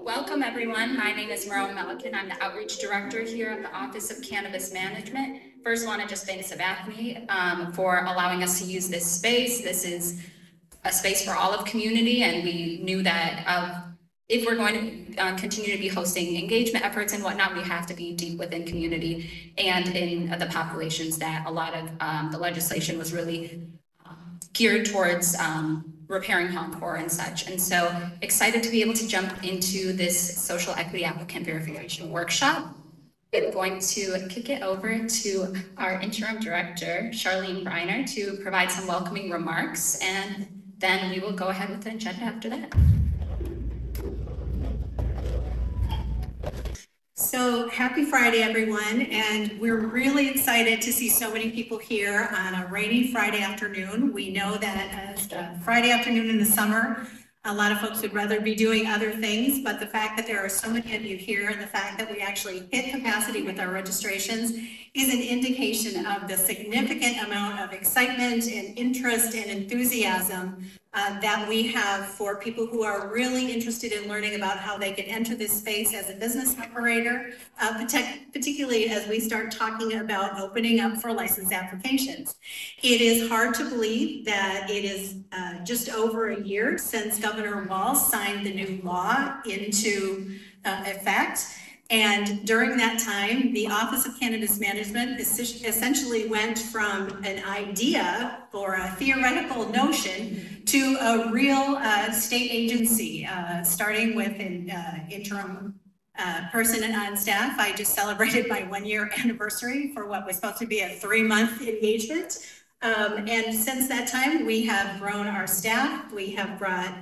Welcome everyone. My name is Merle Melican. I'm the Outreach Director here at the Office of Cannabis Management. First, I want to just thank Sabathani for allowing us to use this space. This is a space for all of community, and we knew that if we're going to continue to be hosting engagement efforts and whatnot, we have to be deep within community and in the populations that a lot of the legislation was really geared towards repairing harmful and such. And so excited to be able to jump into this social equity applicant verification workshop. I'm going to kick it over to our interim director, Charlene Briner, to provide some welcoming remarks, and then we will go ahead with the agenda after that. So happy Friday, everyone, and we're really excited to see so many people here on a rainy Friday afternoon. We know that as a Friday afternoon in the summer, a lot of folks would rather be doing other things, but the fact that there are so many of you here and the fact that we actually hit capacity with our registrations is an indication of the significant amount of excitement and interest and enthusiasm that we have for people who are really interested in learning about how they can enter this space as a business operator, particularly as we start talking about opening up for license applications. It is hard to believe that it is just over a year since Governor Walz signed the new law into effect. And during that time, the Office of Cannabis Management essentially went from an idea or a theoretical notion to a real state agency, starting with an interim person on staff. I just celebrated my 1-year anniversary for what was supposed to be a 3-month engagement. And since that time, we have grown our staff. We have brought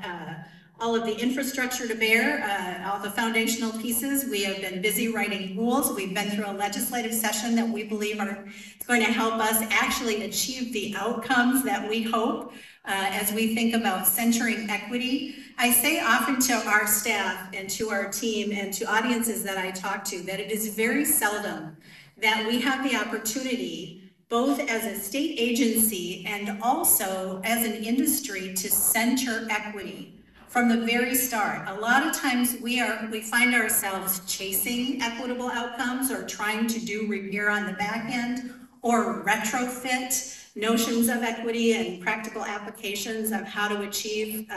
all of the infrastructure to bear, all the foundational pieces. We have been busy writing rules. We've been through a legislative session that we believe are going to help us actually achieve the outcomes that we hope as we think about centering equity. I say often to our staff and to our team and to audiences that I talk to that it is very seldom that we have the opportunity, both as a state agency and also as an industry, to center equity from the very start. A lot of times we find ourselves chasing equitable outcomes or trying to do repair on the back end or retrofit notions of equity and practical applications of how to achieve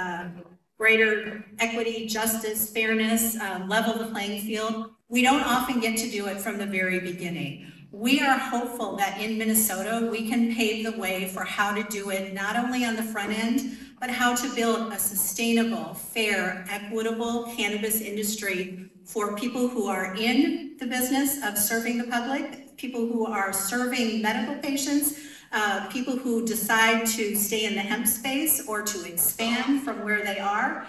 greater equity, justice, fairness, level the playing field. We don't often get to do it from the very beginning. We are hopeful that in Minnesota, we can pave the way for how to do it, not only on the front end, but how to build a sustainable, fair, equitable cannabis industry for people who are in the business of serving the public, people who are serving medical patients, people who decide to stay in the hemp space or to expand from where they are.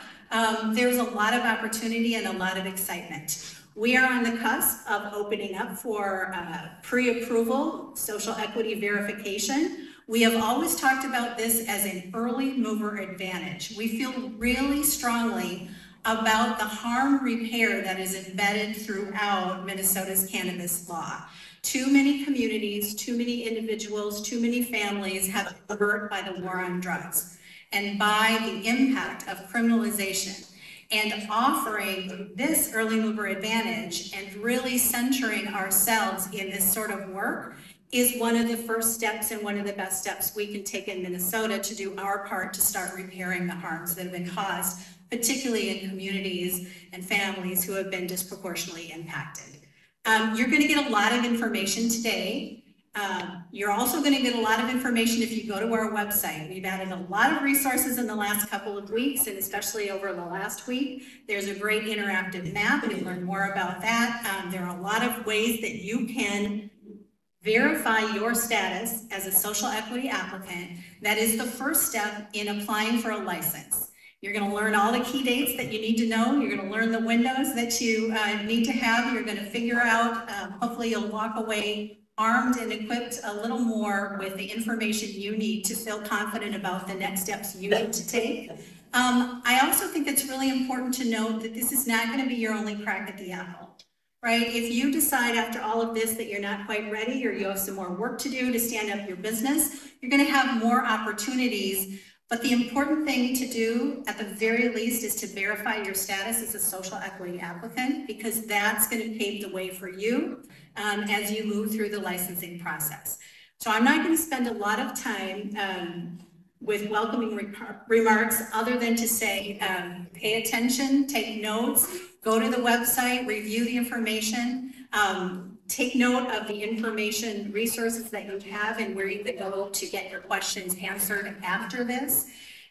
There's a lot of opportunity and a lot of excitement. We are on the cusp of opening up for pre-approval social equity verification. We have always talked about this as an early mover advantage. We feel really strongly about the harm repair that is embedded throughout Minnesota's cannabis law. Too many communities, too many individuals, too many families have been hurt by the war on drugs and by the impact of criminalization. And offering this early mover advantage and really centering ourselves in this sort of work is one of the first steps and one of the best steps we can take in Minnesota to do our part to start repairing the harms that have been caused, particularly in communities and families who have been disproportionately impacted. You're going to get a lot of information today. You're also going to get a lot of information if you go to our website. We've added a lot of resources in the last couple of weeks, and especially over the last week. There's a great interactive map, and you'll learn more about that. There are a lot of ways that you can verify your status as a social equity applicant. That is the first step in applying for a license. You're going to learn all the key dates that you need to know. You're going to learn the windows that you need to have. You're going to figure out, hopefully you'll walk away armed and equipped a little more with the information you need to feel confident about the next steps you need to take. I also think it's really important to note that this is not going to be your only crack at the apple, right? If you decide after all of this that you're not quite ready or you have some more work to do to stand up your business, you're going to have more opportunities But the important thing to do at the very least is to verify your status as a social equity applicant, because that's going to pave the way for you as you move through the licensing process. So I'm not going to spend a lot of time with welcoming remarks other than to say, pay attention, take notes, go to the website, review the information, take note of the information resources that you have and where you could go to get your questions answered after this.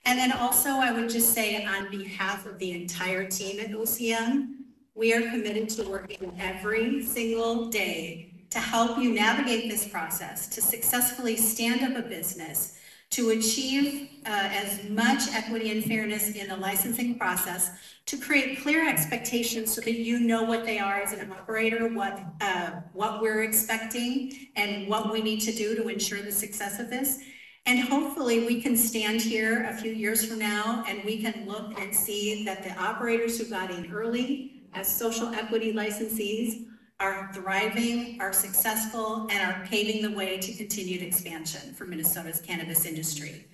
And then also I would just say on behalf of the entire team at OCM, we are committed to working every single day to help you navigate this process, to successfully stand up a business, to achieve as much equity and fairness in the licensing process, to create clear expectations so that you know what they are as an operator, what we're expecting, and what we need to do to ensure the success of this. And hopefully we can stand here a few years from now and we can look and see that the operators who got in early as social equity licensees are thriving, are successful, and are paving the way to continued expansion for Minnesota's cannabis industry.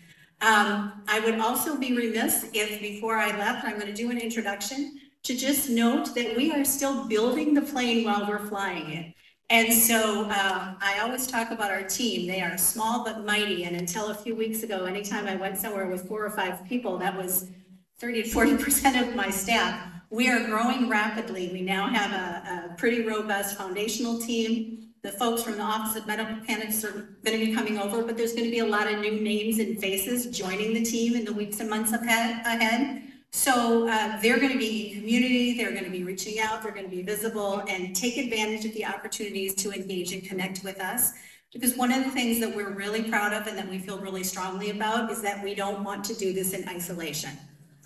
I would also be remiss if before I left, I'm going to do an introduction to just note that we are still building the plane while we're flying it. And so I always talk about our team. They are small but mighty, and until a few weeks ago, anytime I went somewhere with 4 or 5 people, that was 30 to 40% of my staff. We are growing rapidly. We now have a pretty robust foundational team. The folks from the Office of Medical Cannabis are going to be coming over, but there's going to be a lot of new names and faces joining the team in the weeks and months ahead. So they're going to be in community, they're going to be reaching out, they're going to be visible, and take advantage of the opportunities to engage and connect with us. Because one of the things that we're really proud of and that we feel really strongly about is that we don't want to do this in isolation.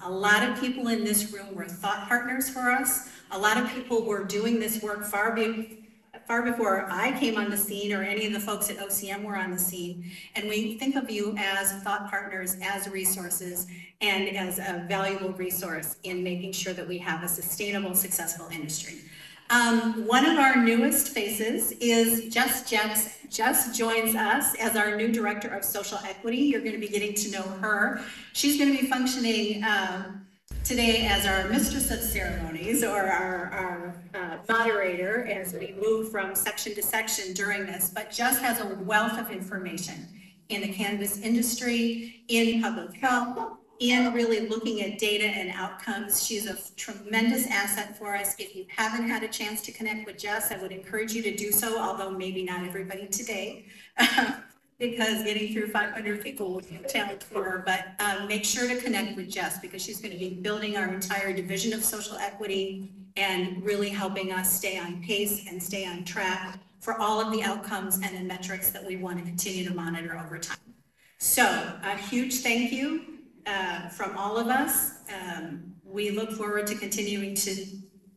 A lot of people in this room were thought partners for us. A lot of people were doing this work far before I came on the scene or any of the folks at OCM were on the scene. And we think of you as thought partners, as resources, and as a valuable resource in making sure that we have a sustainable, successful industry. One of our newest faces is Jess joins us as our new Director of Social Equity. You're going to be getting to know her. She's going to be functioning today as our Mistress of Ceremonies, or our moderator as we move from section to section during this. But Jess has a wealth of information in the cannabis industry, in public health, in really looking at data and outcomes. She's a tremendous asset for us. If you haven't had a chance to connect with Jess, I would encourage you to do so, although maybe not everybody today, because getting through 500 people will be a challenge for her. But make sure to connect with Jess, because she's going to be building our entire division of social equity and really helping us stay on pace and stay on track for all of the outcomes and the metrics that we want to continue to monitor over time. So a huge thank you from all of us. We look forward to continuing to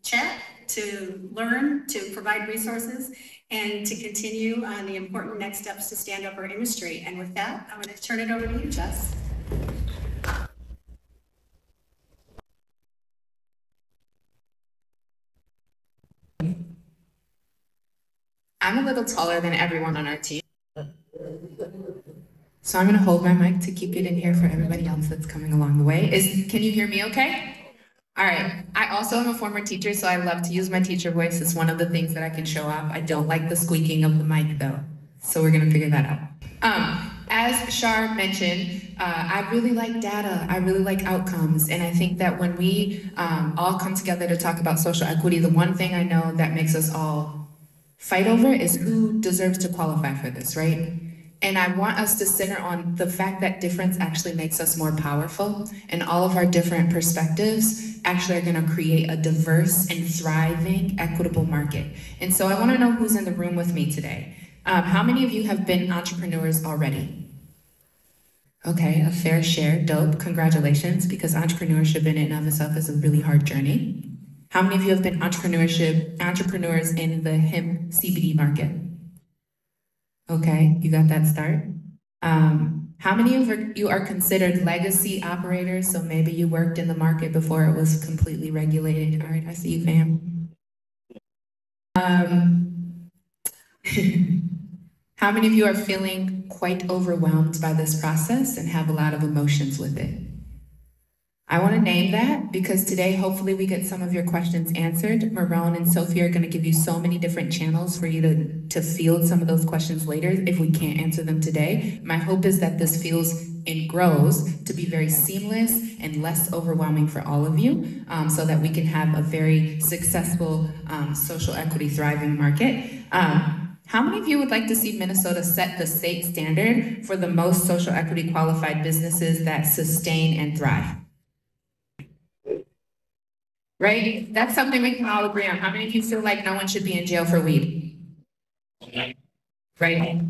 chat, to learn, to provide resources, and to continue on the important next steps to stand up our industry. And with that, I'm going to turn it over to you, Jess. I'm a little taller than everyone on our team, so I'm going to hold my mic to keep it in here for everybody else that's coming along the way. Can you hear me okay? All right. I also am a former teacher, so I love to use my teacher voice. It's one of the things that I can show off. I don't like the squeaking of the mic, though, so we're going to figure that out. As Shar mentioned, I really like data. I really like outcomes, and I think that when we all come together to talk about social equity, the one thing I know that makes us all fight over is who deserves to qualify for this, right? And I want us to center on the fact that difference actually makes us more powerful, and all of our different perspectives actually are going to create a diverse and thriving, equitable market. And so I want to know who's in the room with me today. How many of you have been entrepreneurs already? Okay, a fair share, dope, congratulations, because entrepreneurship in and of itself is a really hard journey. How many of you have been entrepreneurs in the hemp CBD market? Okay, you got that start. How many of you are considered legacy operators? So maybe you worked in the market before it was completely regulated. All right, I see you, fam. How many of you are feeling quite overwhelmed by this process and have a lot of emotions with it. I want to name that because today, hopefully we get some of your questions answered. Marone and Sophie are going to give you so many different channels for you to field some of those questions later if we can't answer them today. My hope is that this feels and grows to be very seamless and less overwhelming for all of you, so that we can have a very successful social equity thriving market. How many of you would like to see Minnesota set the state standard for the most social equity qualified businesses that sustain and thrive? Right? That's something we can all agree on. How many of you feel like no one should be in jail for weed? Right?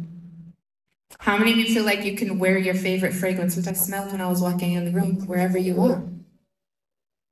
How many of you feel like you can wear your favorite fragrance, which I smelled when I was walking in the room, wherever you are?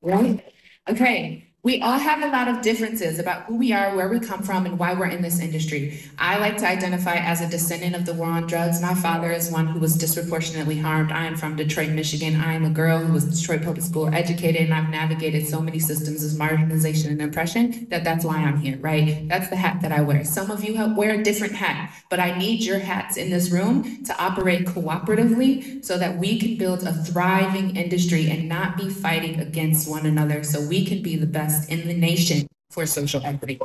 Right? Okay. We all have a lot of differences about who we are, where we come from, and why we're in this industry. I like to identify as a descendant of the war on drugs. My father is one who was disproportionately harmed. I am from Detroit, Michigan. I am a girl who was Detroit Public School educated, and I've navigated so many systems of marginalization and oppression that's why I'm here, right? That's the hat that I wear. Some of you wear a different hat, but I need your hats in this room to operate cooperatively so that we can build a thriving industry and not be fighting against one another, so we can be the best in the nation for social equity.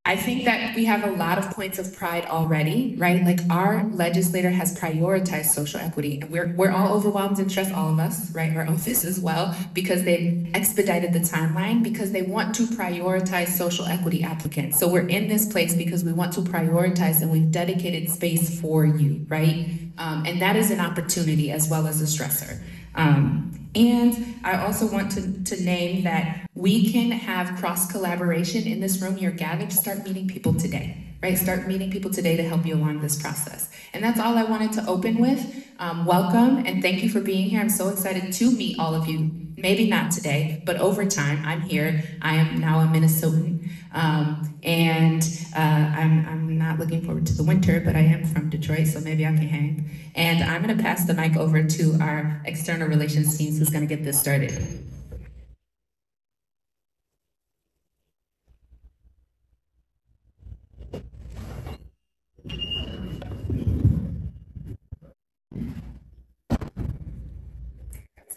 I think that we have a lot of points of pride already, right? Like our legislator has prioritized social equity, and we're all overwhelmed and stressed, all of us, right? Our office as well, because they expedited the timeline because they want to prioritize social equity applicants. So we're in this place because we want to prioritize, and we've dedicated space for you, right? And that is an opportunity as well as a stressor. And I also want to name that we can have cross-collaboration in this room. You're gathered to start meeting people today, right? Start meeting people today to help you along this process. And that's all I wanted to open with. Welcome, and thank you for being here. I'm so excited to meet all of you. Maybe not today, but over time, I'm here. I am now a Minnesotan, and I'm not looking forward to the winter, but I am from Detroit, so maybe I can hang. And I'm gonna pass the mic over to our external relations team who's gonna get this started.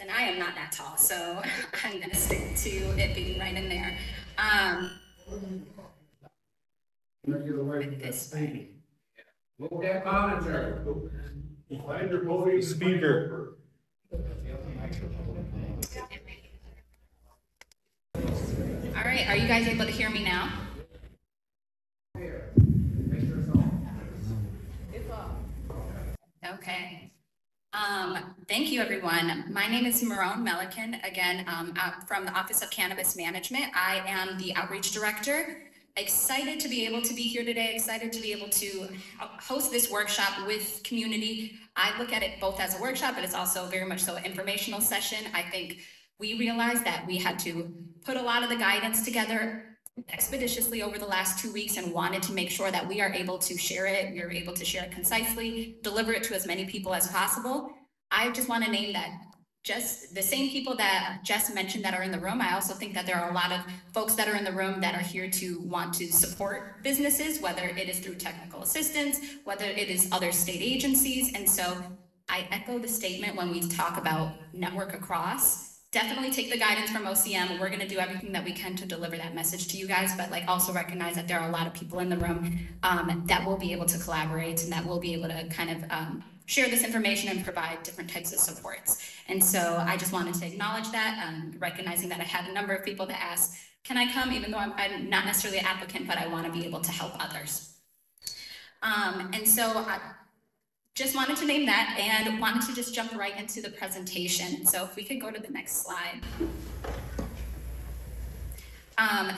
And I am not that tall, so I'm gonna stick to it being right in there. This way. Move that monitor. Find your voting speaker. All right, are you guys able to hear me now? Okay. Thank you, everyone. My name is Marone Melican, again, from the Office of Cannabis Management. I am the Outreach Director. Excited to be able to be here today, excited to be able to host this workshop with community. I look at it both as a workshop, but it's also very much so an informational session. I think we realized that we had to put a lot of the guidance together expeditiously over the last 2 weeks and wanted to make sure that we are able to share it, we are able to share it concisely, deliver it to as many people as possible. I just want to name that just the same people that Jess mentioned that are in the room. I also think that there are a lot of folks that are in the room that are here to want to support businesses, whether it is through technical assistance, whether it is other state agencies. And so I echo the statement when we talk about network across. Definitely take the guidance from OCM. We're gonna do everything that we can to deliver that message to you guys, but like also recognize that there are a lot of people in the room that will be able to collaborate and that will be able to kind of share this information and provide different types of supports. And so I just wanted to acknowledge that, recognizing that I had a number of people that asked, can I come, even though I'm not necessarily an applicant, but I wanna be able to help others. And so I just wanted to name that and wanted to just jump right into the presentation. So if we could go to the next slide.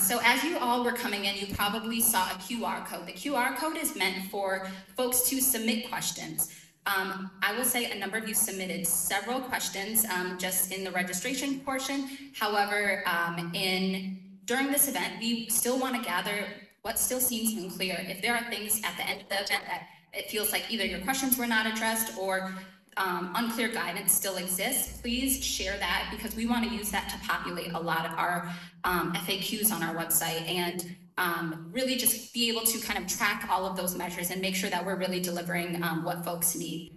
So as you all were coming in, you probably saw a QR code. The QR code is meant for folks to submit questions. I will say a number of you submitted several questions just in the registration portion. However, during this event, we still want to gather what still seems unclear. If there are things at the end of the event that it feels like either your questions were not addressed or unclear guidance still exists, please share that because we want to use that to populate a lot of our FAQs on our website. And really just be able to kind of track all of those measures and make sure that we're really delivering what folks need.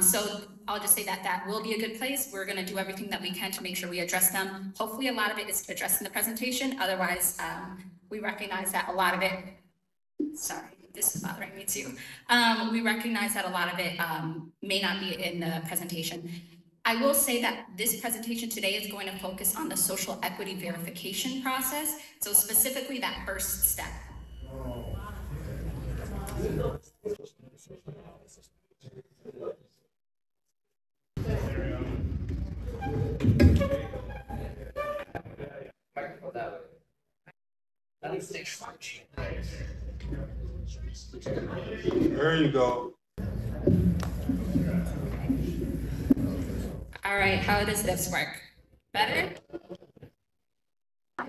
So I'll just say that that will be a good place. We're going to do everything that we can to make sure we address them. Hopefully a lot of it is addressed in the presentation. Otherwise, we recognize that a lot of it, sorry, this is bothering me too. We recognize that a lot of it may not be in the presentation. I will say that this presentation today is going to focus on the social equity verification process. So specifically that first step. There you go. All right, how does this work? Better? I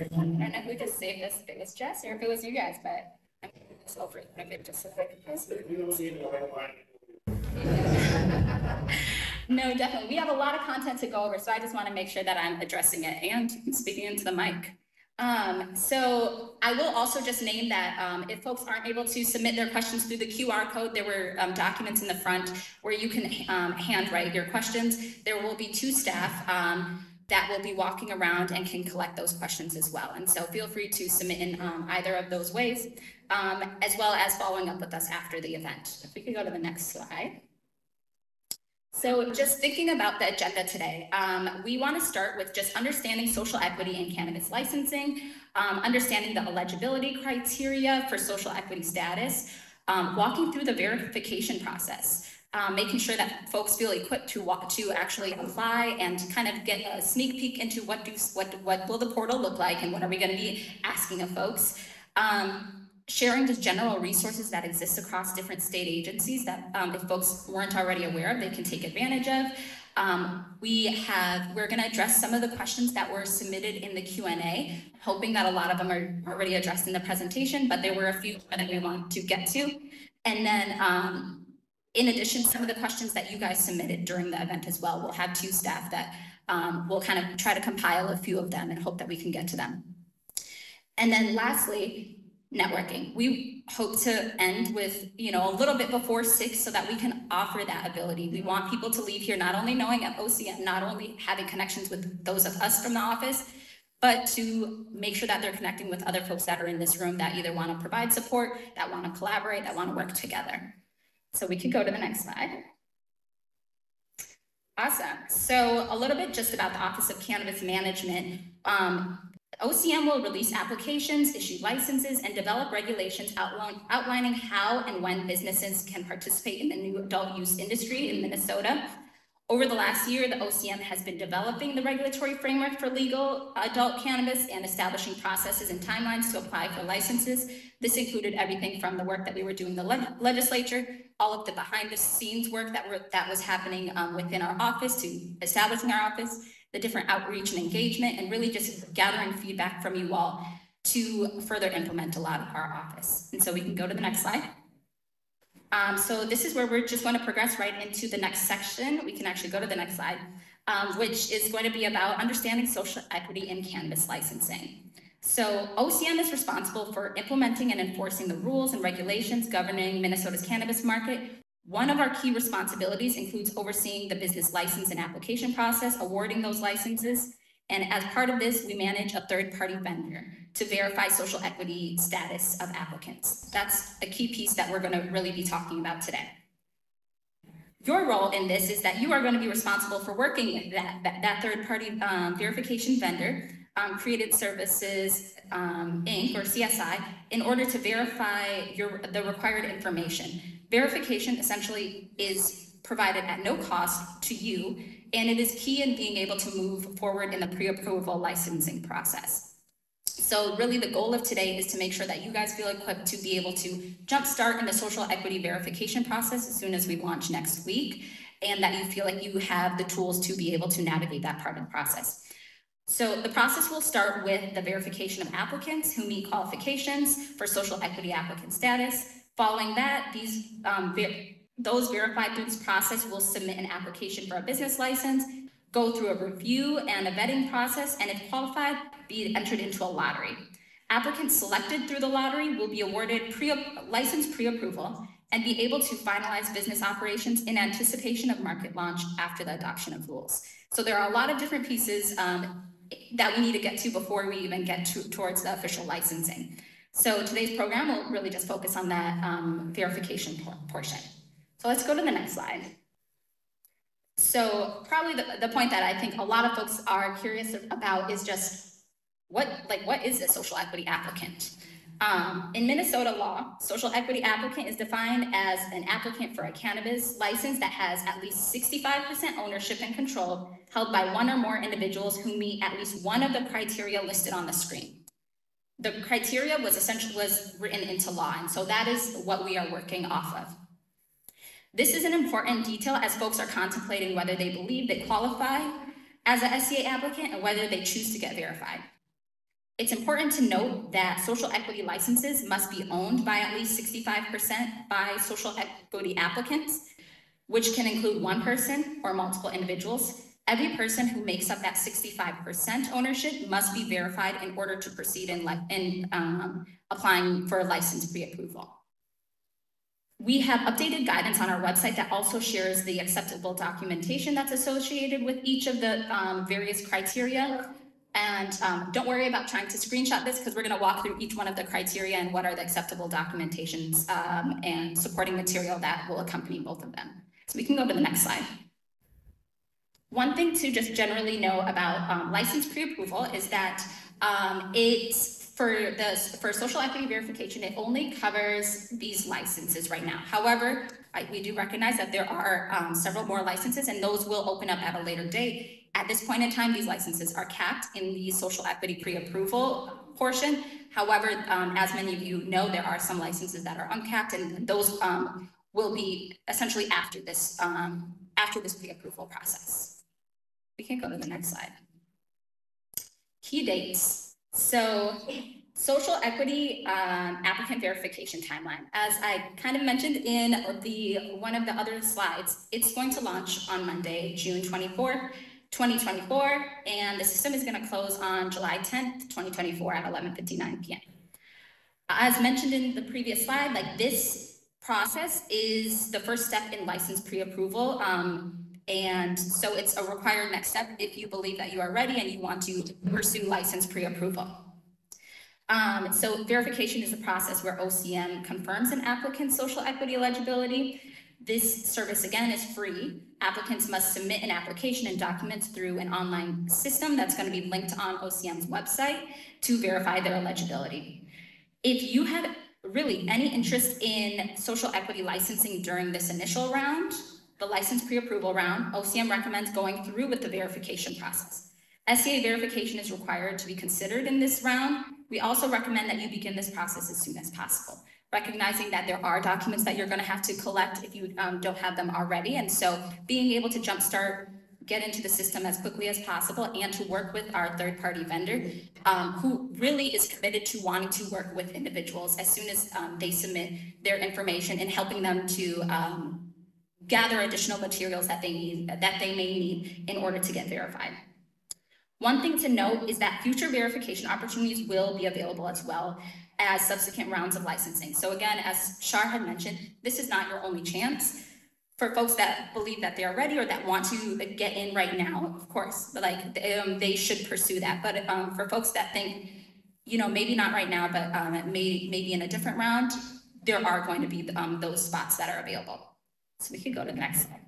don't know who just saved this, if it was Jess or if it was you guys, but I'm going to this over if it just looks like this. No, definitely. We have a lot of content to go over, so I just want to make sure that I'm addressing it and speaking into the mic. So I will also just name that if folks aren't able to submit their questions through the QR code, there were documents in the front where you can handwrite your questions. There will be 2 staff that will be walking around and can collect those questions as well. And so feel free to submit in either of those ways, as well as following up with us after the event. If we could go to the next slide. So just thinking about the agenda today, we want to start with just understanding social equity in cannabis licensing, understanding the eligibility criteria for social equity status, walking through the verification process, making sure that folks feel equipped to actually apply and kind of get a sneak peek into what will the portal look like and what are we going to be asking of folks. Sharing just general resources that exist across different state agencies that if folks weren't already aware of, they can take advantage of. We're going to address some of the questions that were submitted in the Q&A, hoping that a lot of them are already addressed in the presentation, but there were a few that we want to get to. And then in addition, some of the questions that you guys submitted during the event as well, we'll have 2 staff that will kind of try to compile a few of them and hope that we can get to them. And then lastly, networking. We hope to end with, a little bit before 6 so that we can offer that ability. We want people to leave here not only knowing at OCM, not only having connections with those of us from the office, but to make sure that they're connecting with other folks that are in this room that either want to provide support, that want to collaborate, that want to work together. So we could go to the next slide. Awesome. So a little bit just about the Office of Cannabis Management. OCM will release applications, issue licenses, and develop regulations outlining how and when businesses can participate in the new adult use industry in Minnesota. Over the last year, the OCM has been developing the regulatory framework for legal adult cannabis and establishing processes and timelines to apply for licenses. This included everything from the work that we were doing in the legislature, all of the behind the scenes work that was happening within our office to establishing our office, the different outreach and engagement, and really just gathering feedback from you all to further implement a lot of our office. And so we can go to the next slide. So this is where we're just going to progress right into the next section. We can actually go to the next slide, which is going to be about understanding social equity in cannabis licensing. So OCM is responsible for implementing and enforcing the rules and regulations governing Minnesota's cannabis market. One of our key responsibilities includes overseeing the business license and application process, awarding those licenses, and as part of this, we manage a third-party vendor to verify social equity status of applicants. That's a key piece that we're going to really be talking about today. Your role in this is that you are going to be responsible for working with that third-party verification vendor, Created Services, Inc., or CSI, in order to verify the required information. Verification essentially is provided at no cost to you, and it is key in being able to move forward in the pre-approval licensing process. So really the goal of today is to make sure that you guys feel equipped to be able to jumpstart in the social equity verification process as soon as we launch next week, and that you feel like you have the tools to be able to navigate that part of the process. So the process will start with the verification of applicants who meet qualifications for social equity applicant status. Following that, those verified through this process will submit an application for a business license, go through a review and a vetting process, and if qualified, be entered into a lottery. Applicants selected through the lottery will be awarded license pre-approval and be able to finalize business operations in anticipation of market launch after the adoption of rules. So there are a lot of different pieces that we need to get to before we even get towards the official licensing. So today's program will really just focus on that verification portion. So let's go to the next slide. So probably the point that I think a lot of folks are curious about is just what is a social equity applicant? In Minnesota law, social equity applicant is defined as an applicant for a cannabis license that has at least 65% ownership and control held by one or more individuals who meet at least one of the criteria listed on the screen. The criteria was written into law, and so that is what we are working off of. This is an important detail as folks are contemplating whether they believe they qualify as an SCA applicant and whether they choose to get verified. It's important to note that social equity licenses must be owned by at least 65% by social equity applicants, which can include one person or multiple individuals. Every person who makes up that 65% ownership must be verified in order to proceed in applying for a license pre-approval. We have updated guidance on our website that also shares the acceptable documentation that's associated with each of the various criteria. And don't worry about trying to screenshot this because we're going to walk through each one of the criteria and what are the acceptable documentations and supporting material that will accompany both of them. So we can go to the next slide. One thing to just generally know about license pre-approval is that for social equity verification, it only covers these licenses right now. However, we do recognize that there are several more licenses and those will open up at a later date. At this point in time, these licenses are capped in the social equity pre-approval portion. However, as many of you know, there are some licenses that are uncapped and those will be essentially after this pre-approval process. We can go to the next slide. Key dates. So social equity applicant verification timeline. As I kind of mentioned in one of the other slides, it's going to launch on Monday, June 24th, 2024, and the system is going to close on July 10th, 2024 at 11:59 p.m. As mentioned in the previous slide, this process is the first step in license pre-approval. And so it's a required next step if you believe that you are ready and you want to pursue license pre-approval. So verification is a process where OCM confirms an applicant's social equity eligibility. This service, again, is free. Applicants must submit an application and documents through an online system that's going to be linked on OCM's website to verify their eligibility. If you had really any interest in social equity licensing during this initial round, the license pre-approval round, OCM recommends going through with the verification process. SCA verification is required to be considered in this round. We also recommend that you begin this process as soon as possible, recognizing that there are documents that you're going to have to collect if you don't have them already. And so being able to jumpstart, get into the system as quickly as possible, and to work with our third-party vendor who really is committed to wanting to work with individuals as soon as they submit their information and helping them to gather additional materials that they may need in order to get verified. One thing to note is that future verification opportunities will be available as well as subsequent rounds of licensing. So again, as Shar had mentioned, this is not your only chance. For folks that believe that they are ready or that want to get in right now, of course, but they should pursue that. But for folks that think, maybe not right now, but maybe in a different round, there are going to be those spots that are available. So we could go to the next slide.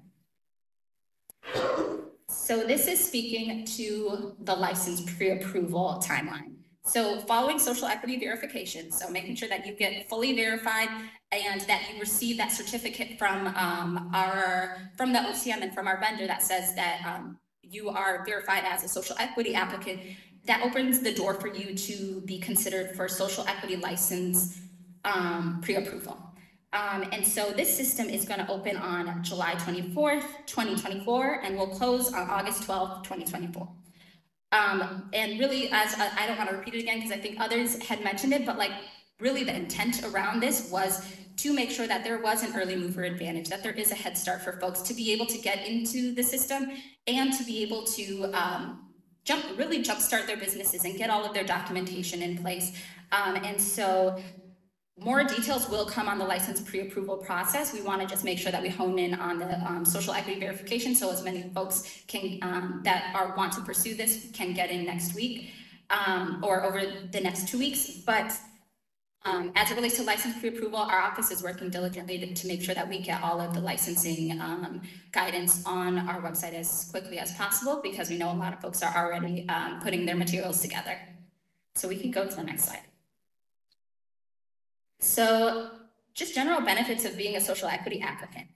So this is speaking to the license pre-approval timeline. So following social equity verification, so making sure that you get fully verified and that you receive that certificate from the OCM and from our vendor that says that you are verified as a social equity applicant, that opens the door for you to be considered for social equity license pre-approval. And so this system is going to open on July 24th, 2024, and will close on August 12th, 2024. And really, as I don't want to repeat it again because I think others had mentioned it, but really the intent around this was to make sure that there was an early mover advantage, that there is a head start for folks to be able to get into the system and to be able to really jumpstart their businesses and get all of their documentation in place. And so more details will come on the license pre-approval process. We want to just make sure that we hone in on the social equity verification, so as many folks can that want to pursue this can get in next week or over the next 2 weeks. But as it relates to license pre-approval, our office is working diligently to make sure that we get all of the licensing guidance on our website as quickly as possible, because we know a lot of folks are already putting their materials together. So we can go to the next slide. So just general benefits of being a social equity applicant.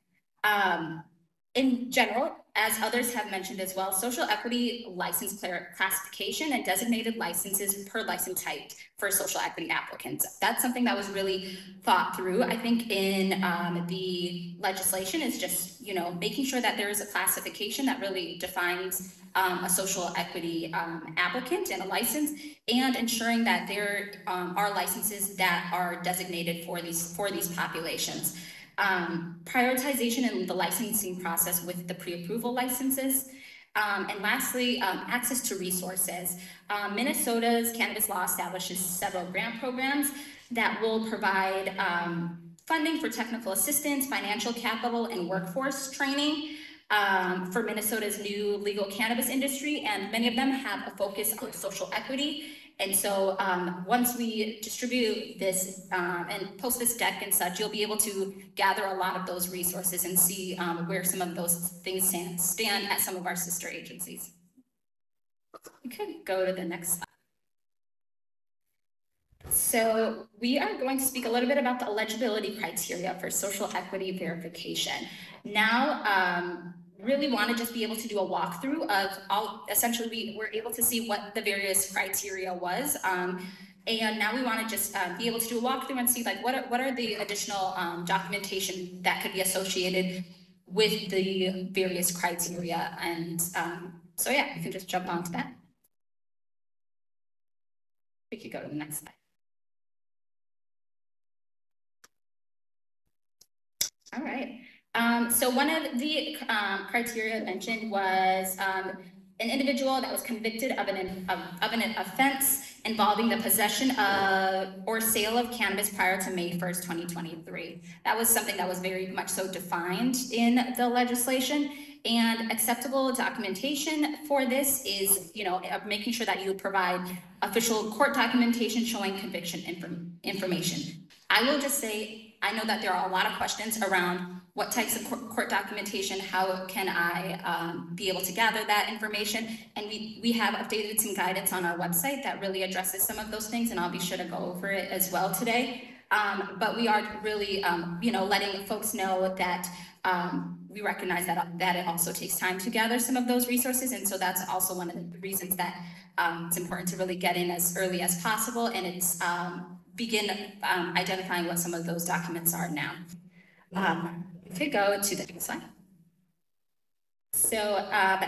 In general, as others have mentioned as well, social equity license classification and designated licenses per license type for social equity applicants. That's something that was really thought through. I think in the legislation is just, making sure that there is a classification that really defines a social equity applicant and a license, and ensuring that there are licenses that are designated for these populations. Prioritization in the licensing process with the pre-approval licenses. And lastly, access to resources. Minnesota's cannabis law establishes several grant programs that will provide funding for technical assistance, financial capital, and workforce training for Minnesota's new legal cannabis industry, and many of them have a focus on social equity. And so once we distribute this and post this deck and such, you'll be able to gather a lot of those resources and see where some of those things stand at some of our sister agencies. We could go to the next slide. So we are going to speak a little bit about the eligibility criteria for social equity verification. Now, really want to just be able to do a walkthrough of essentially we were able to see what the various criteria was. And now we want to just be able to do a walkthrough and see like what are the additional documentation that could be associated with the various criteria. And so yeah, we can just jump onto that. We could go to the next slide. All right. So one of the criteria mentioned was an individual that was convicted of an offense involving the possession of or sale of cannabis prior to May 1st, 2023. That was something that was very much so defined in the legislation. And acceptable documentation for this is, making sure that you provide official court documentation showing conviction information. I will just say, I know that there are a lot of questions around what types of court documentation, how can I be able to gather that information? And we have updated some guidance on our website that really addresses some of those things, and I'll be sure to go over it as well today. But we are really, letting folks know that we recognize that it also takes time to gather some of those resources, and so that's also one of the reasons that it's important to really get in as early as possible, and it's begin identifying what some of those documents are now. We could go to the next slide. So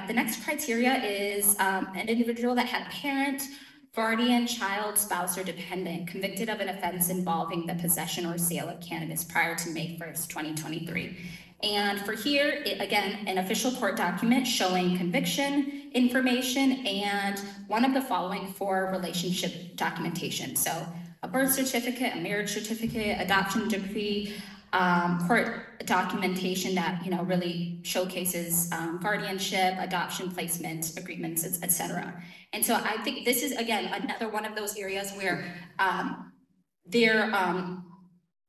the next criteria is an individual that had a parent, guardian, child, spouse, or dependent convicted of an offense involving the possession or sale of cannabis prior to May 1st, 2023. And for here, again, an official court document showing conviction information and one of the following for relationship documentation. So a birth certificate, a marriage certificate, adoption decree, court documentation that really showcases guardianship, adoption, placement agreements, etc. And so I think this is again another one of those areas where there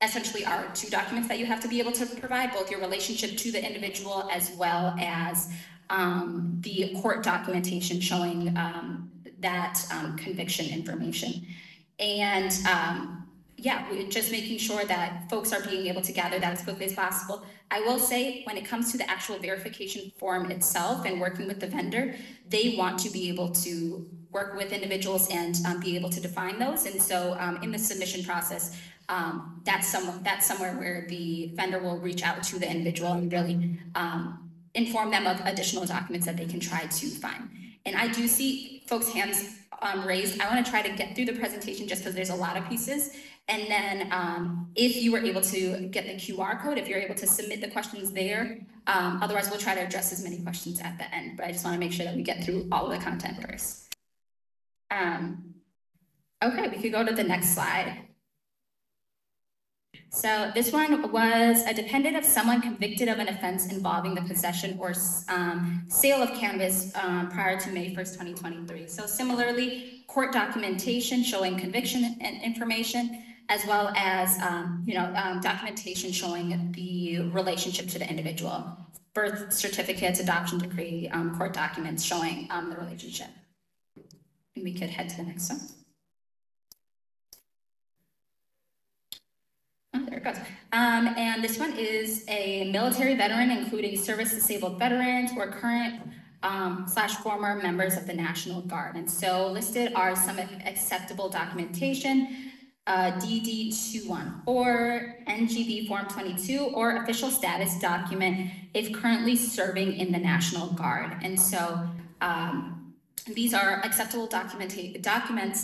essentially are two documents that you have to be able to provide, both your relationship to the individual as well as the court documentation showing that conviction information. And yeah, we're just making sure that folks are being able to gather that as quickly as possible. I will say when it comes to the actual verification form itself and working with the vendor, they want to be able to work with individuals and be able to define those. And so in the submission process, that's somewhere where the vendor will reach out to the individual and really inform them of additional documents that they can try to find. And I do see folks' hands raised. I want to try to get through the presentation just because there's a lot of pieces. And then if you were able to get the QR code, if you're able to submit the questions there, otherwise we'll try to address as many questions at the end, but I just want to make sure that we get through all of the content first. Okay, we could go to the next slide. So this one was a dependent of someone convicted of an offense involving the possession or sale of cannabis prior to May 1st, 2023. So similarly, court documentation showing conviction and information, as well as documentation showing the relationship to the individual. Birth certificates, adoption decree, court documents showing the relationship. And we could head to the next one. Oh, there it goes. And this one is a military veteran, including service-disabled veterans or current / former members of the National Guard. And so listed are some acceptable documentation, DD 214, NGB Form 22, or official status document if currently serving in the National Guard. And so these are acceptable documents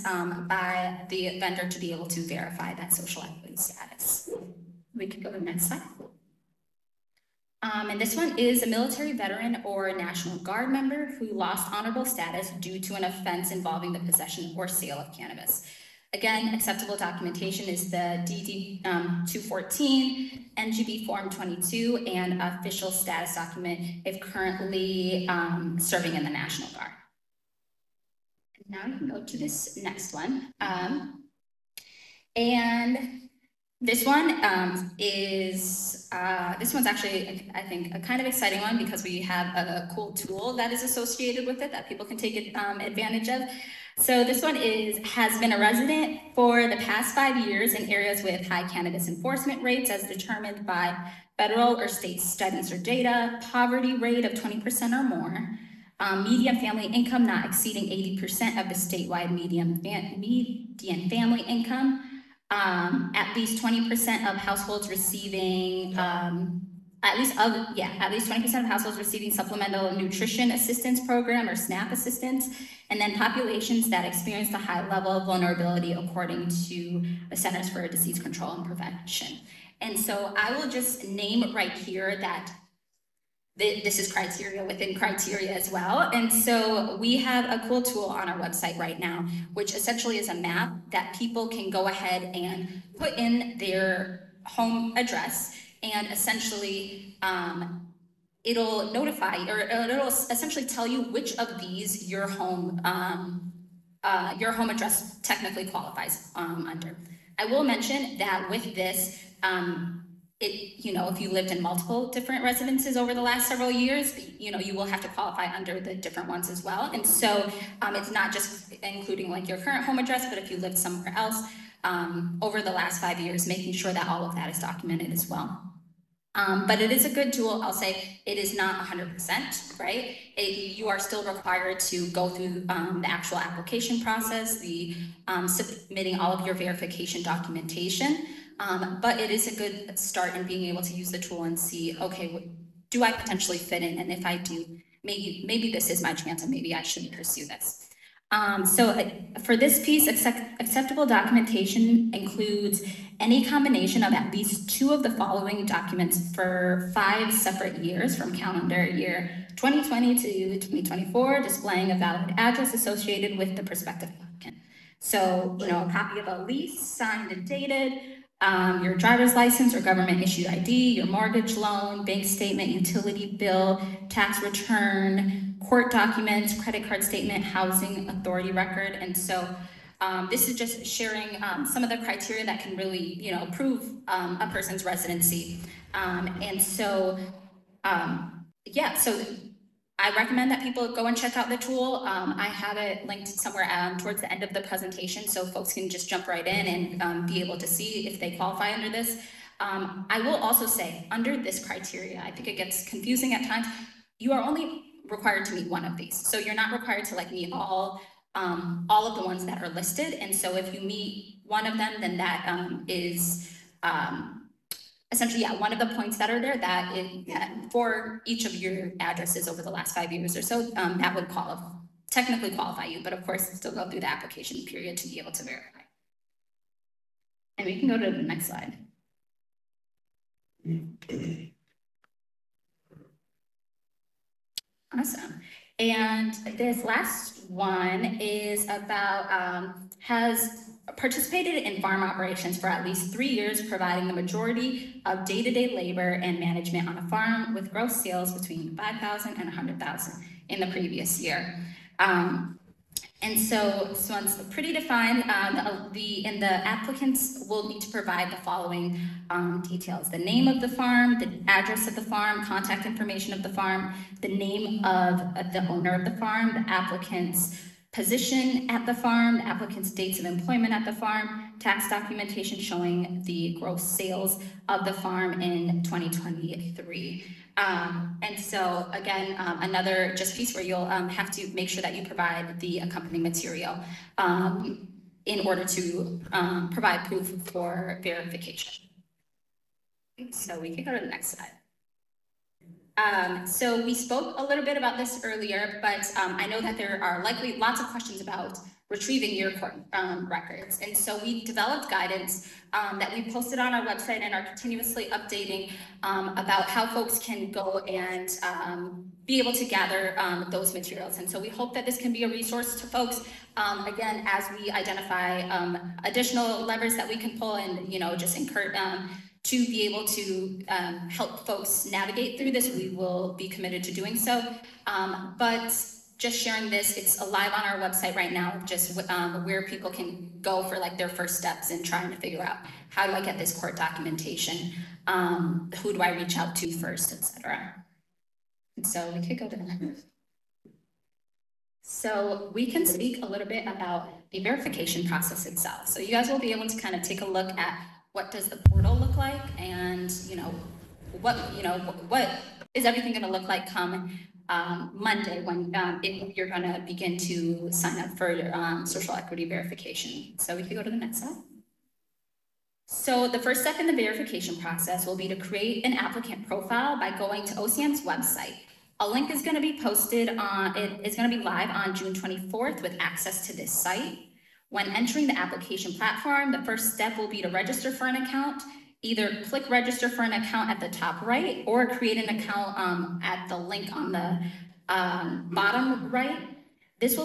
by the vendor to be able to verify that social equity status. We could go to the next slide. And this one is a military veteran or National Guard member who lost honorable status due to an offense involving the possession or sale of cannabis. Again, acceptable documentation is the DD 214, NGB Form 22, and official status document if currently serving in the National Guard. Now you can go to this next one. And this one this one's actually, I think, a kind of exciting one because we have a cool tool that is associated with it that people can take advantage of. So this one has been a resident for the past 5 years in areas with high cannabis enforcement rates as determined by federal or state studies or data, poverty rate of 20% or more, median family income not exceeding 80% of the statewide median family income, at least 20% of households receiving at least 20% of households receiving supplemental nutrition assistance program or SNAP assistance, and then populations that experience a high level of vulnerability according to the Centers for Disease Control and Prevention. And so I will just name right here that this is criteria within criteria as well. And so we have a cool tool on our website right now, which essentially is a map that people can go ahead and put in their home address, and essentially it'll notify, or it'll essentially tell you which of these your home address technically qualifies under. I will mention that with this, if you lived in multiple different residences over the last several years, you will have to qualify under the different ones as well. And so it's not just including like your current home address, but if you lived somewhere else over the last 5 years, making sure that all of that is documented as well. But it is a good tool. I'll say it is not 100%, right? You are still required to go through the actual application process, the submitting all of your verification documentation. But it is a good start in being able to use the tool and see, okay, do I potentially fit in? And if I do, maybe this is my chance and maybe I should pursue this. So for this piece, acceptable documentation includes any combination of at least 2 of the following documents for 5 separate years from calendar year 2020 to 2024, displaying a valid address associated with the prospective applicant. So, a copy of a lease signed and dated, your driver's license or government issued ID, your mortgage loan, bank statement, utility bill, tax return, court documents, credit card statement, housing authority record. And so this is just sharing some of the criteria that can really, prove a person's residency. So I recommend that people go and check out the tool. I have it linked somewhere towards the end of the presentation so folks can just jump right in and be able to see if they qualify under this. I will also say, under this criteria, I think it gets confusing at times, you are only required to meet one of these. So you're not required to meet all of the ones that are listed. And so if you meet one of them, then that is essentially, one of the points that are there that for each of your addresses over the last 5 years or so, that would technically qualify you, but of course, still go through the application period to be able to verify. And we can go to the next slide. Awesome. And this last one is about, has participated in farm operations for at least 3 years, providing the majority of day-to-day labor and management on a farm with gross sales between 5,000 and 100,000 in the previous year. And so this one's pretty defined, and the applicants will need to provide the following details: the name of the farm, the address of the farm, contact information of the farm, the name of the owner of the farm, the applicant's position at the farm, the applicant's dates of employment at the farm, tax documentation showing the gross sales of the farm in 2023. And so again, another just piece where you'll have to make sure that you provide the accompanying material in order to provide proof for verification. So we can go to the next slide. So we spoke a little bit about this earlier, but I know that there are likely lots of questions about retrieving your court records. And so we developed guidance that we posted on our website and are continuously updating about how folks can go and be able to gather those materials. And so we hope that this can be a resource to folks, again, as we identify additional levers that we can pull and, you know, just encourage to be able to help folks navigate through this. We will be committed to doing so. But just sharing this, it's live on our website right now, just where people can go for like their first steps in trying to figure out, how do I get this court documentation? Who do I reach out to first, etc. And so we could go to the next. So we can speak a little bit about the verification process itself. So you guys will be able to kind of take a look at what does the portal look like, and what is everything going to look like come Monday when if you're going to begin to sign up for social equity verification. So we can go to the next slide. So the first step in the verification process will be to create an applicant profile by going to OCM's website. A link is going to be posted on, it is going to be live on June 24th with access to this site. When entering the application platform, the first step will be to register for an account. Either click register for an account at the top right or create an account at the link on the bottom right. This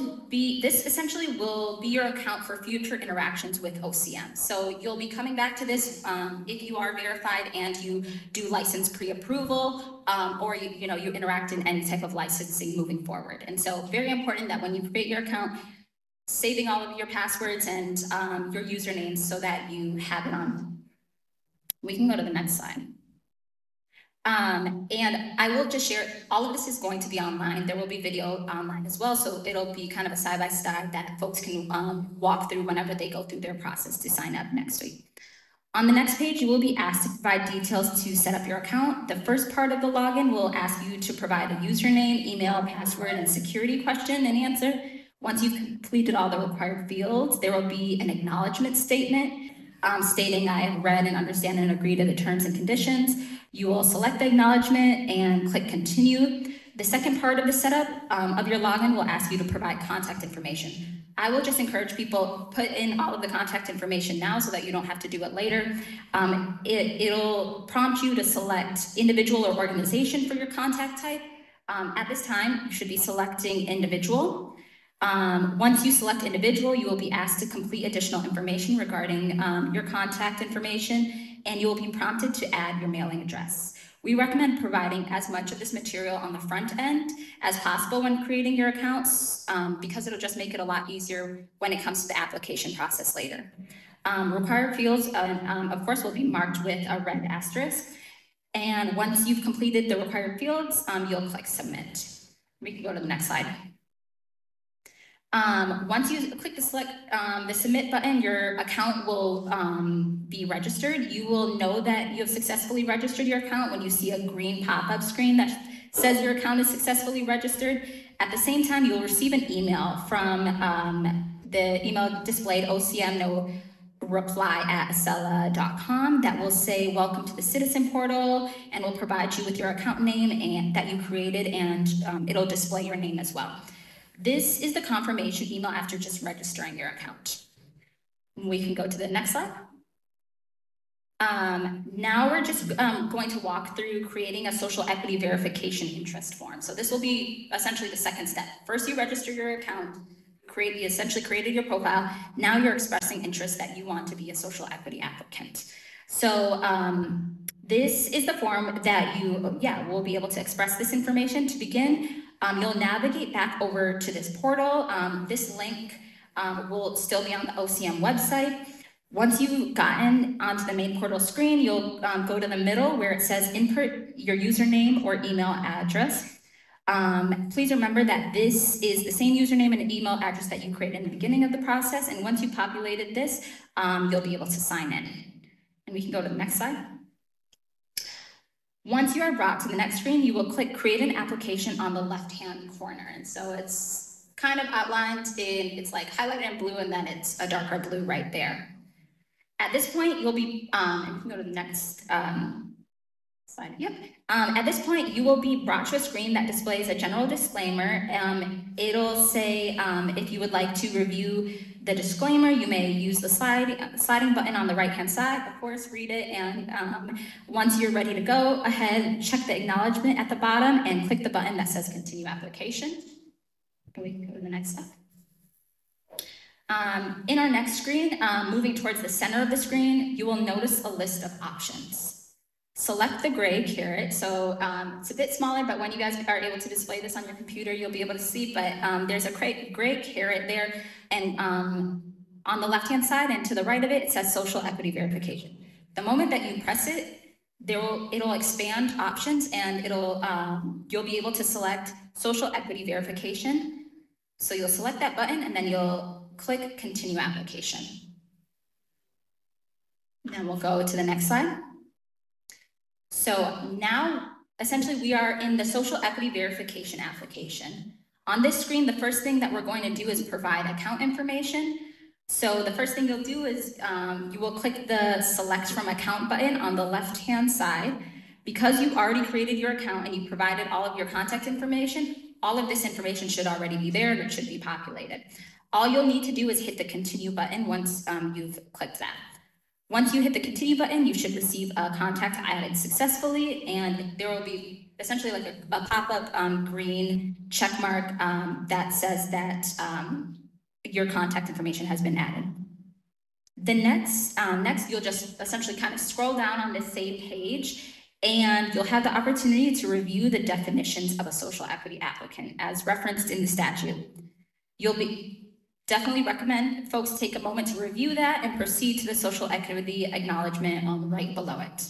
essentially will be your account for future interactions with OCM. So you'll be coming back to this if you are verified and you do license pre-approval or you interact in any type of licensing moving forward. And so very important that when you create your account, saving all of your passwords and your usernames so that you have it on. We can go to the next slide. And I will just share, all of this is going to be online. There will be video online as well, so it'll be kind of a side-by-side that folks can walk through whenever they go through their process to sign up next week. On the next page, you will be asked to provide details to set up your account. The first part of the login will ask you to provide a username, email, password, and security question and answer. Once you've completed all the required fields, there will be an acknowledgement statement stating I have read and understand and agree to the terms and conditions. You will select the acknowledgement and click continue. The second part of the setup of your login will ask you to provide contact information. I will just encourage people, put in all of the contact information now so that you don't have to do it later. It'll prompt you to select individual or organization for your contact type. At this time, you should be selecting individual. Once you select individual, you will be asked to complete additional information regarding your contact information, and you will be prompted to add your mailing address. We recommend providing as much of this material on the front end as possible when creating your accounts, because it'll just make it a lot easier when it comes to the application process later. Required fields, of course, will be marked with a red asterisk. And once you've completed the required fields, you'll click submit. We can go to the next slide. Once you click the submit button, your account will be registered. You will know that you have successfully registered your account when you see a green pop-up screen that says your account is successfully registered. At the same time, you'll receive an email from the email displayed ocmnoreply@acela.com that will say welcome to the citizen portal, and will provide you with your account name and that you created, and it'll display your name as well. This is the confirmation email after just registering your account. We can go to the next slide. Now we're just going to walk through creating a social equity verification interest form. So this will be essentially the second step. First, you register your account, you essentially created your profile. Now you're expressing interest that you want to be a social equity applicant. So this is the form that you, will be able to express this information. To begin, you'll navigate back over to this portal. This link will still be on the OCM website. Once you've gotten onto the main portal screen, you'll go to the middle where it says input your username or email address. Please remember that this is the same username and email address that you created in the beginning of the process. And once you populated this, you'll be able to sign in. And we can go to the next slide. Once you are brought to the next screen, you will click create an application on the left-hand corner. And so it's kind of outlined it's like highlighted in blue and then it's a darker blue right there. At this point, you'll be, and you can go to the next slide. Yep. At this point, you will be brought to a screen that displays a general disclaimer. It'll say if you would like to review the disclaimer, you may use the sliding button on the right-hand side. Of course, read it, and once you're ready to go ahead, check the acknowledgement at the bottom and click the button that says continue application. And we can go to the next step. In our next screen, moving towards the center of the screen, you will notice a list of options. Select the gray caret. So it's a bit smaller, but when you guys are able to display this on your computer, you'll be able to see, but there's a gray caret there, and on the left-hand side and to the right of it, it says social equity verification. The moment that you press it, it'll expand options, and you'll be able to select social equity verification. So you'll select that button, and then you'll click continue application. Then we'll go to the next slide. So now, essentially, we are in the social equity verification application. On this screen, the first thing that we're going to do is provide account information. So the first thing you'll do is you will click the select from account button on the left-hand side. Because you already created your account and you provided all of your contact information, all of this information should already be there and it should be populated. All you'll need to do is hit the continue button once you've clicked that. Once you hit the continue button, you should receive a contact added successfully, and there will be essentially like a pop-up green check mark that says that your contact information has been added. The next you'll just essentially kind of scroll down on this same page, and you'll have the opportunity to review the definitions of a social equity applicant as referenced in the statute. Definitely recommend folks take a moment to review that and proceed to the social equity acknowledgement right below it.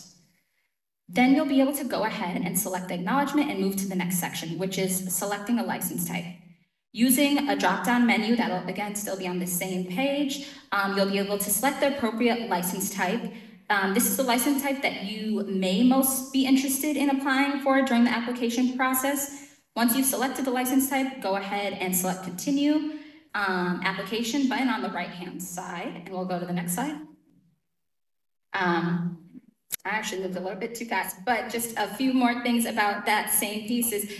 Then you'll be able to go ahead and select the acknowledgement and move to the next section, which is selecting a license type. Using a drop-down menu that'll, again, still be on the same page, you'll be able to select the appropriate license type. This is the license type that you may most be interested in applying for during the application process. Once you've selected the license type, go ahead and select continue. Application button on the right-hand side, and we'll go to the next slide. I actually moved a little bit too fast, but just a few more things about that same piece is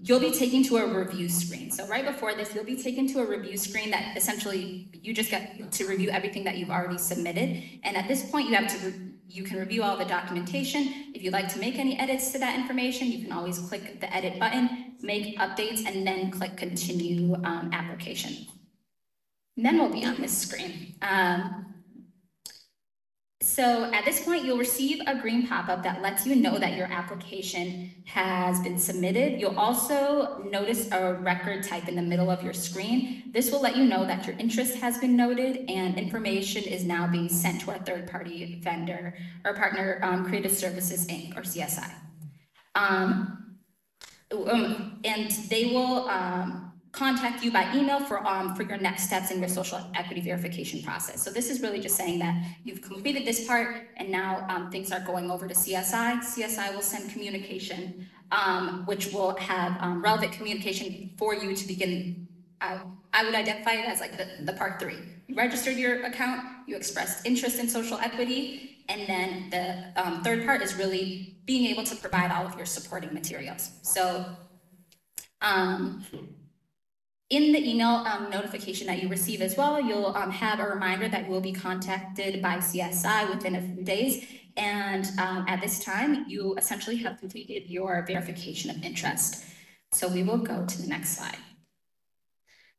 you'll be taken to a review screen. So right before this, you'll be taken to a review screen that essentially you just get to review everything that you've already submitted. And at this point, you can review all the documentation. If you'd like to make any edits to that information, you can always click the edit button, make updates, and then click continue application. And then we'll be on this screen. So at this point, you'll receive a green pop-up that lets you know that your application has been submitted. You'll also notice a record type in the middle of your screen. This will let you know that your interest has been noted and information is now being sent to our third-party vendor or partner, Creative Services, Inc., or CSI. And they will contact you by email for your next steps in your social equity verification process. So this is really just saying that you've completed this part and now things are going over to CSI. CSI will send communication, which will have relevant communication for you to begin. I would identify it as like the part 3. You registered your account, you expressed interest in social equity, and then the third part is really being able to provide all of your supporting materials. So, In the email notification that you receive as well, you'll have a reminder that you will be contacted by CSI within a few days. And at this time, you essentially have completed your verification of interest. So we will go to the next slide.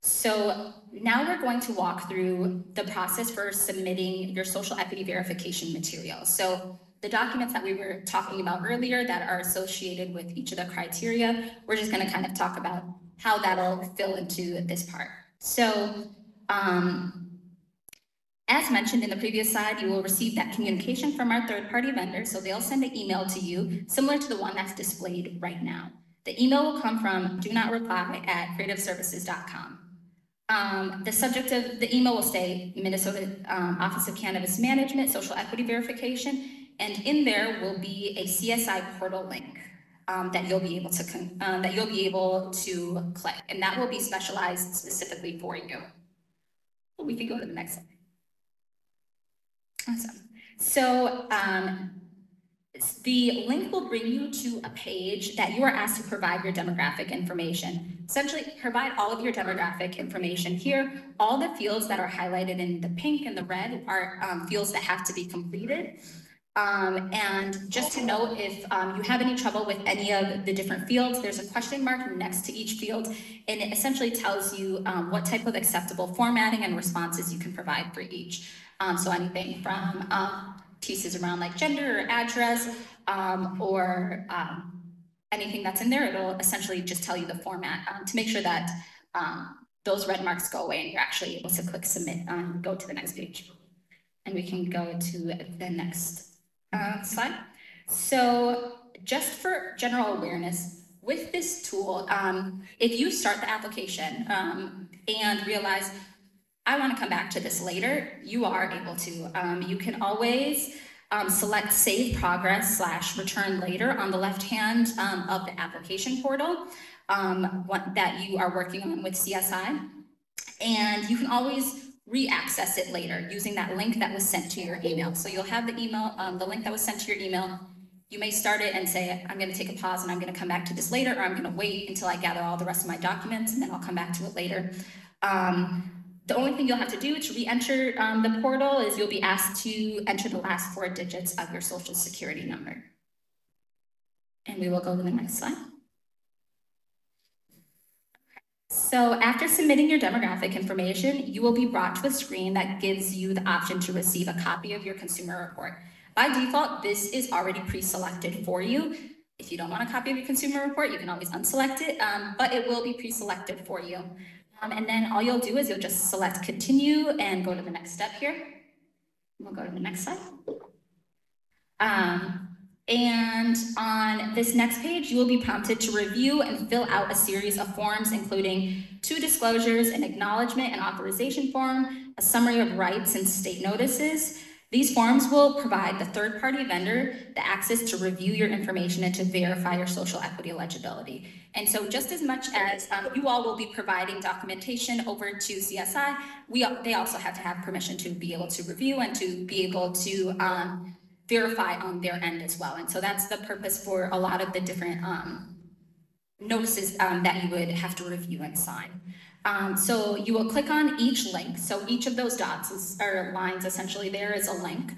So now we're going to walk through the process for submitting your social equity verification material. So the documents that we were talking about earlier that are associated with each of the criteria, we're just going to kind of talk about how that'll fill into this part. So as mentioned in the previous slide, you will receive that communication from our third-party vendor. So they'll send an email to you similar to the one that's displayed right now. The email will come from do-not-reply@creativeservices.com. The subject of the email will say Minnesota Office of Cannabis Management Social Equity Verification, and in there will be a CSI portal link that you'll be able to click, and that will be specialized specifically for you. We can go to the next slide. Awesome. So the link will bring you to a page that you are asked to provide your demographic information. Essentially, provide all of your demographic information here. All the fields that are highlighted in the pink and the red are fields that have to be completed. And just to note, if you have any trouble with any of the different fields, there's a question mark next to each field, and it essentially tells you what type of acceptable formatting and responses you can provide for each. So anything from pieces around like gender or address or anything that's in there, it'll essentially just tell you the format to make sure that those red marks go away and you're actually able to click submit, go to the next page. And we can go to the next slide. So just for general awareness, with this tool, if you start the application and realize, I want to come back to this later, you are able to. You can always select Save Progress / Return Later on the left hand of the application portal that you are working on with CSI. And you can always re-access it later using that link that was sent to your email. So you'll have the email, the link that was sent to your email. You may start it and say, I'm going to take a pause and I'm going to come back to this later, or I'm going to wait until I gather all the rest of my documents and then I'll come back to it later. The only thing you'll have to do to re-enter the portal is you'll be asked to enter the last 4 digits of your social security number. And we will go to the next slide. So after submitting your demographic information, you will be brought to a screen that gives you the option to receive a copy of your consumer report. By default, this is already pre-selected for you. If you don't want a copy of your consumer report, you can always unselect it, but it will be pre-selected for you. And then all you'll do is you'll just select continue and go to the next step here. We'll go to the next slide. And on this next page, you will be prompted to review and fill out a series of forms, including 2 disclosures, an acknowledgement and authorization form, a summary of rights and state notices. These forms will provide the third-party vendor the access to review your information and to verify your social equity eligibility. And so just as much as you all will be providing documentation over to CSI, they also have to have permission to be able to review and to be able to verify on their end as well. And so that's the purpose for a lot of the different notices that you would have to review and sign. So you will click on each link. So each of those dots or lines essentially there is a link.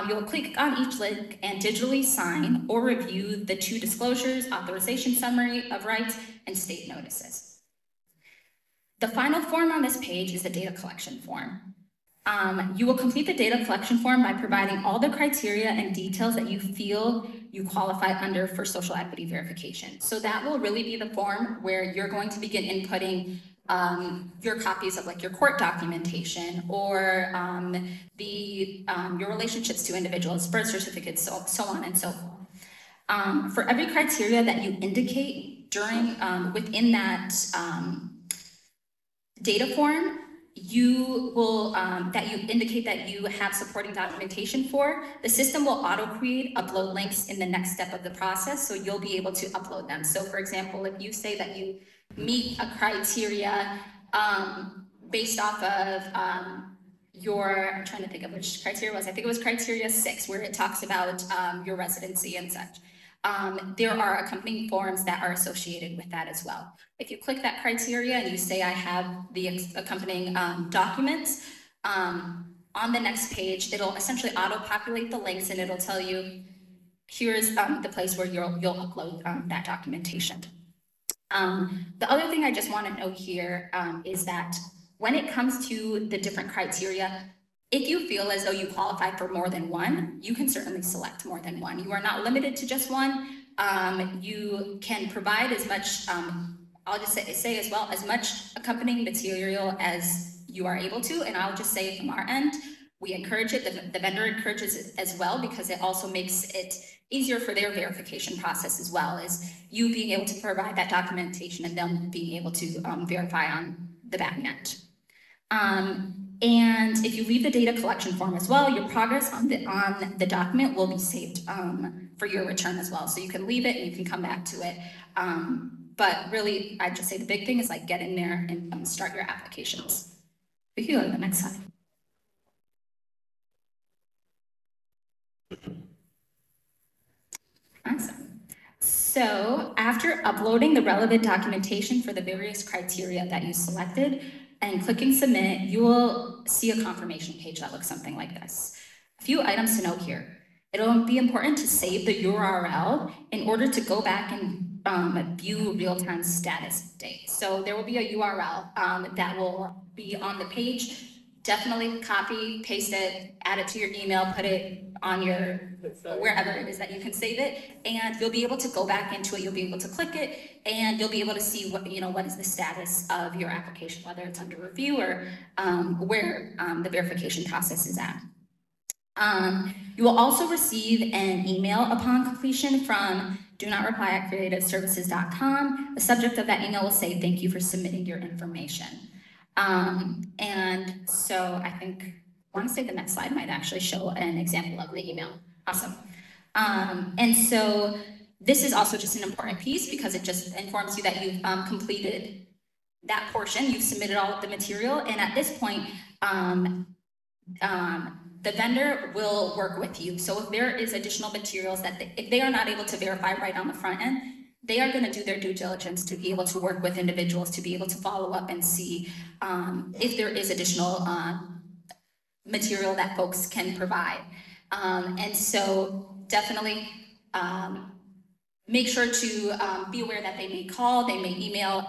You'll click on each link and digitally sign or review the 2 disclosures, authorization summary of rights, and state notices. The final form on this page is the data collection form. You will complete the data collection form by providing all the criteria and details that you feel you qualify under for social equity verification. So that will really be the form where you're going to begin inputting your copies of like your court documentation or your relationships to individuals, birth certificates, so on and so forth. For every criteria that you indicate during within that data form, you will that you indicate that you have supporting documentation for, the system will auto-create upload links in the next step of the process, so you'll be able to upload them. So for example, if you say that you meet a criteria based off of I'm trying to think of which criteria it was, I think it was criteria 6, where it talks about your residency and such. there are accompanying forms that are associated with that as well. If you click that criteria and you say I have the accompanying documents, on the next page, it'll essentially auto-populate the links and it'll tell you, here's the place where you'll upload that documentation. The other thing I just want to note here is that when it comes to the different criteria, if you feel as though you qualify for more than one, you can certainly select more than one. You are not limited to just one. You can provide as much, I'll just say as well, as much accompanying material as you are able to. And I'll just say from our end, we encourage it, the vendor encourages it as well, because it also makes it easier for their verification process as well, as you being able to provide that documentation and them being able to verify on the back end. And if you leave the data collection form as well, your progress on the document will be saved for your return as well. So you can leave it and you can come back to it. But really, I'd just say the big thing is like get in there and start your applications. We can go to the next slide. Awesome. So after uploading the relevant documentation for the various criteria that you selected and clicking submit, you will see a confirmation page that looks something like this. A few items to note here. It'll be important to save the URL in order to go back and view real-time status updates. So there will be a URL that will be on the page. Definitely copy, paste it, add it to your email, put it on your, wherever it is that you can save it, and you'll be able to go back into it, you'll be able to click it, and you'll be able to see what, what is the status of your application, whether it's under review or where the verification process is at. You will also receive an email upon completion from do-not-reply@creativeservices.com. The subject of that email will say, thank you for submitting your information. And so I think, I want to say the next slide might actually show an example of the email. Awesome. And so this is also just an important piece because it just informs you that you've completed that portion, you've submitted all of the material, and at this point, the vendor will work with you. So if there is additional materials that if they are not able to verify right on the front end, they are going to do their due diligence to be able to work with individuals, to be able to follow up and see if there is additional material that folks can provide. And so definitely make sure to be aware that they may call, they may email,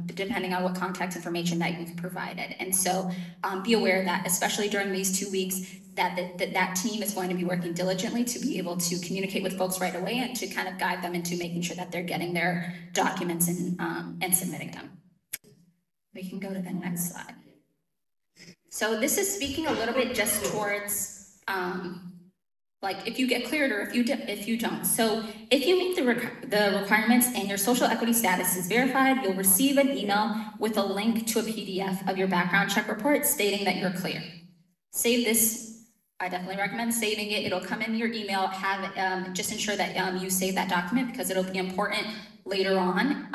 depending on what contact information that you've provided. And so be aware that, especially during these 2 weeks, that team is going to be working diligently to be able to communicate with folks right away and to kind of guide them into making sure that they're getting their documents and submitting them. We can go to the next slide. So this is speaking a little bit just towards like if you get cleared or if you don't. So if you meet the requirements and your social equity status is verified, you'll receive an email with a link to a PDF of your background check report stating that you're clear. Save this. I definitely recommend saving it. It'll come in your email. Just ensure that you save that document because it'll be important later on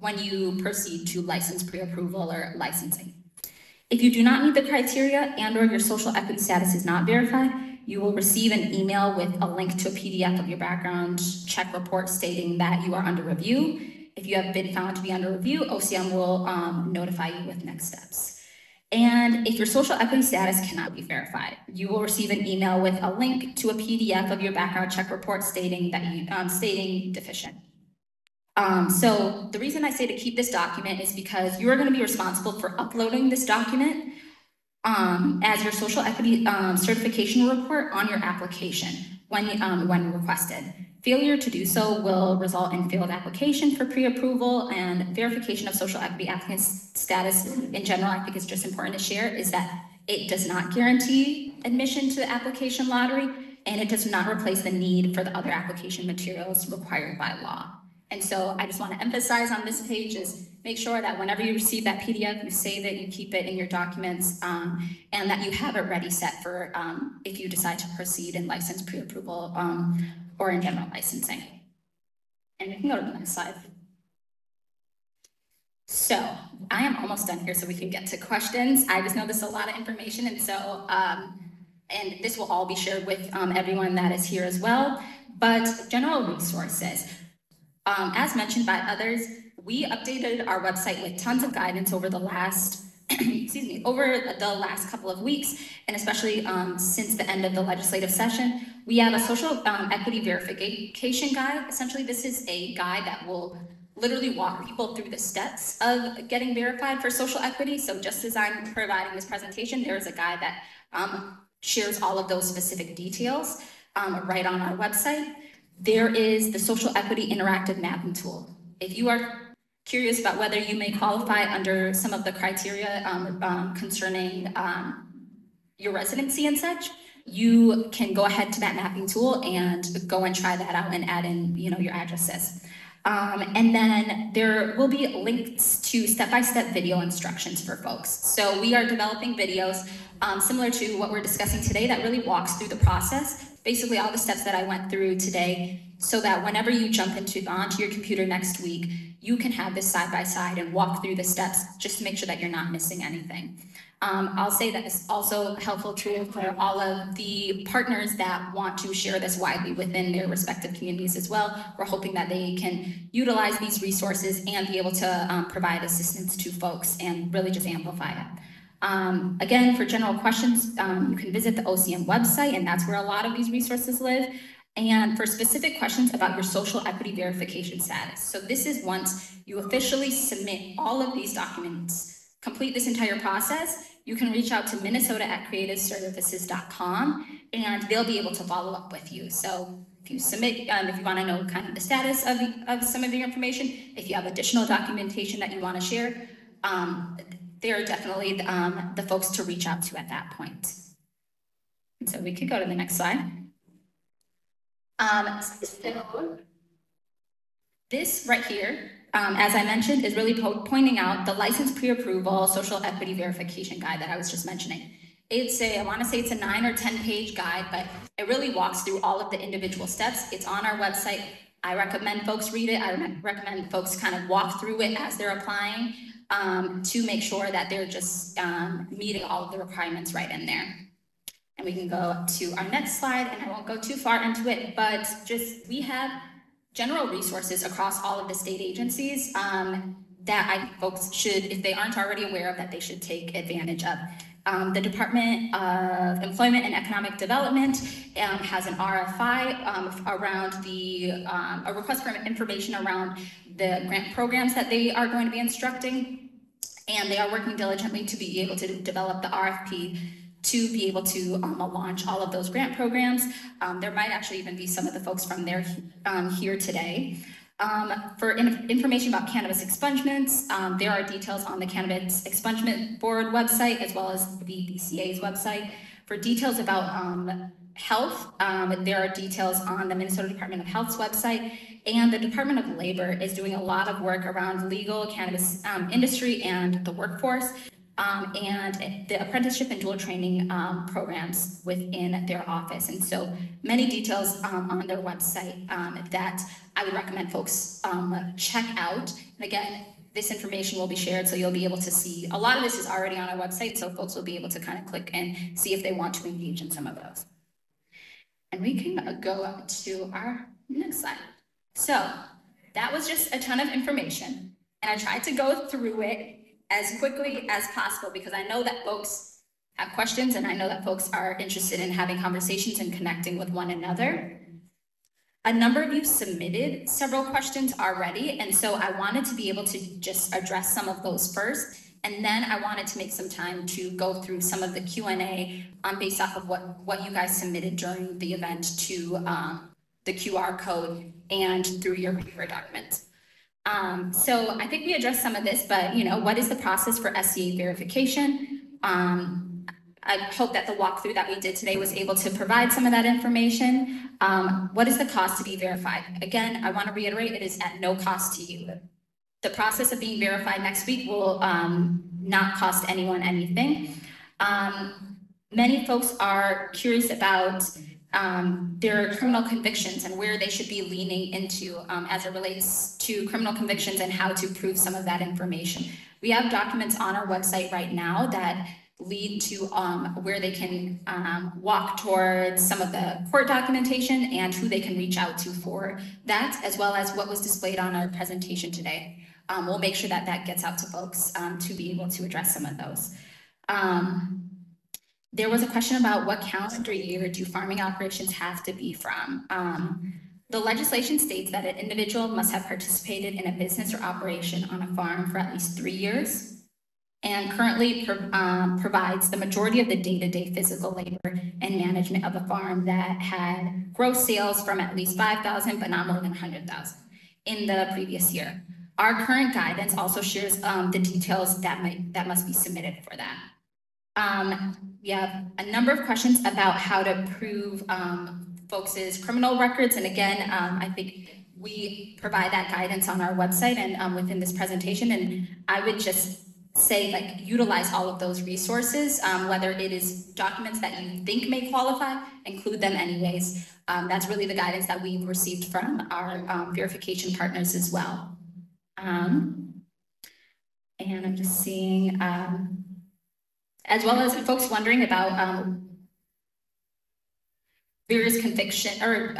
when you proceed to license pre-approval or licensing. If you do not meet the criteria and/or your social equity status is not verified, you will receive an email with a link to a PDF of your background check report stating that you are under review. If you have been found to be under review, OCM will notify you with next steps. And if your social equity status cannot be verified, you will receive an email with a link to a PDF of your background check report stating that stating deficient. So the reason I say to keep this document is because you are going to be responsible for uploading this document as your social equity certification report on your application when requested. Failure to do so will result in failed application for pre-approval, and verification of social equity applicant's status in general, I think is just important to share, is that it does not guarantee admission to the application lottery, and it does not replace the need for the other application materials required by law. And so I just want to emphasize on this page is make sure that whenever you receive that PDF, you save it, you keep it in your documents, and that you have it ready set for if you decide to proceed in license pre-approval or in general licensing. And we can go to the next slide. So I am almost done here so we can get to questions. I just know this is a lot of information, and so and this will all be shared with everyone that is here as well. But general resources, as mentioned by others, we updated our website with tons of guidance over the last over the last couple of weeks, and especially since the end of the legislative session. We have a social equity verification guide. Essentially, this is a guide that will literally walk people through the steps of getting verified for social equity. So just as I'm providing this presentation, there is a guide that shares all of those specific details right on our website. There is the social equity interactive mapping tool. If you are curious about whether you may qualify under some of the criteria concerning your residency and such, you can go ahead to that mapping tool and go and try that out and add in, your addresses. And then there will be links to step-by-step video instructions for folks. So we are developing videos similar to what we're discussing today that really walks through the process, basically all the steps that I went through today, so that whenever you jump onto your computer next week, you can have this side by side and walk through the steps just to make sure that you're not missing anything. I'll say that it's also a helpful tool for all of the partners that want to share this widely within their respective communities as well. We're hoping that they can utilize these resources and be able to provide assistance to folks and really just amplify it. Again, for general questions, you can visit the OCM website, and that's where a lot of these resources live. And for specific questions about your social equity verification status. So this is once you officially submit all of these documents, complete this entire process, you can reach out to minnesotaatcreativeservices.com, and they'll be able to follow up with you. So if you submit, if you want to know kind of the status of some of your information, if you have additional documentation that you want to share, they're definitely the folks to reach out to at that point. And so we could go to the next slide. So this right here, as I mentioned, is really pointing out the license pre-approval social equity verification guide that I was just mentioning. I want to say it's a 9 or 10 page guide, but it really walks through all of the individual steps. It's on our website. I recommend folks read it. I recommend folks kind of walk through it as they're applying to make sure that they're just meeting all of the requirements right in there. And we can go to our next slide, and I won't go too far into it, but we have general resources across all of the state agencies that folks should, if they aren't already aware of, that they should take advantage of. The Department of Employment and Economic Development has an RFI around a request for information around the grant programs that they are going to be instructing, and they are working diligently to be able to develop the RFP to be able to launch all of those grant programs. There might actually even be some of the folks from there here today. For information about cannabis expungements, there are details on the Cannabis Expungement Board website, as well as the BCA's website. For details about health, there are details on the Minnesota Department of Health's website, and the Department of Labor is doing a lot of work around legal cannabis industry and the workforce. And the apprenticeship and dual training programs within their office. And so many details on their website that I would recommend folks check out. And again, this information will be shared, so you'll be able to see. A lot of this is already on our website, so folks will be able to kind of click and see if they want to engage in some of those. And we can go to our next slide. So that was just a ton of information, and I tried to go through it as quickly as possible because I know that folks have questions, and I know that folks are interested in having conversations and connecting with one another. A number of you submitted several questions already, and so I wanted to be able to just address some of those first, and then I wanted to make some time to go through some of the Q&A based off of what you guys submitted during the event to the QR code and through your paper documents. So I think we addressed some of this, but what is the process for SCA verification? I hope that the walkthrough that we did today was able to provide some of that information. What is the cost to be verified? Again, I want to reiterate, it is at no cost to you. The process of being verified next week will not cost anyone anything. Many folks are curious about their criminal convictions and where they should be leaning into as it relates to criminal convictions and how to prove some of that information. We have documents on our website right now that lead to where they can walk towards some of the court documentation and who they can reach out to for that, as well as what was displayed on our presentation today. We'll make sure that that gets out to folks to be able to address some of those. There was a question about what calendar year do farming operations have to be from? The legislation states that an individual must have participated in a business or operation on a farm for at least 3 years, and currently provides the majority of the day-to-day physical labor and management of a farm that had gross sales from at least 5,000, but not more than 100,000 in the previous year. Our current guidance also shares the details that must be submitted for that. We have a number of questions about how to prove folks' criminal records, and again, I think we provide that guidance on our website and within this presentation, and I would just say, like, utilize all of those resources, whether it is documents that you think may qualify, include them anyways. That's really the guidance that we've received from our verification partners as well. And I'm just seeing, as well as folks wondering about various conviction or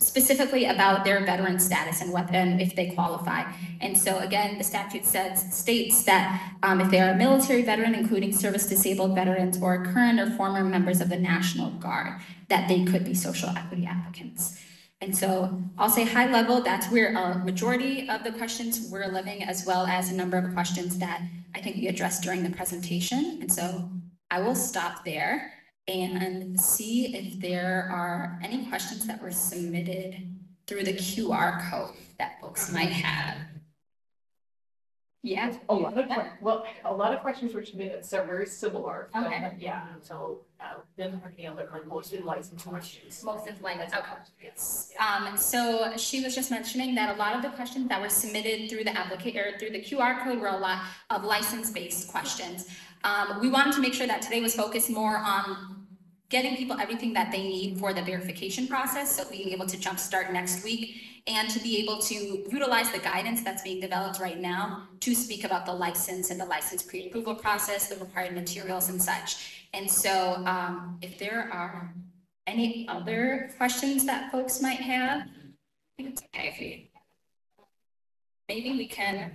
specifically about their veteran status and what and if they qualify. And so again, the statute states that if they are a military veteran, including service disabled veterans or current or former members of the National Guard, that they could be social equity applicants. And so I'll say high level, that's where a majority of the questions we're living, as well as a number of questions that I think we addressed during the presentation. And so I will stop there and see if there are any questions that were submitted through the QR code that folks might have. Yeah. A lot of questions were submitted, so very similar. Okay. Yeah. So then any other like mostly licensed questions. Mostly licensed. Okay. Yes. So she was just mentioning that a lot of the questions that were submitted through the application or through the QR code were a lot of license-based questions. We wanted to make sure that today was focused more on getting people everything that they need for the verification process, so being able to jumpstart next week and to be able to utilize the guidance that's being developed right now to speak about the license and the license pre-approval process, the required materials and such. And so if there are any other questions that folks might have, I think it's okay if we, maybe we can,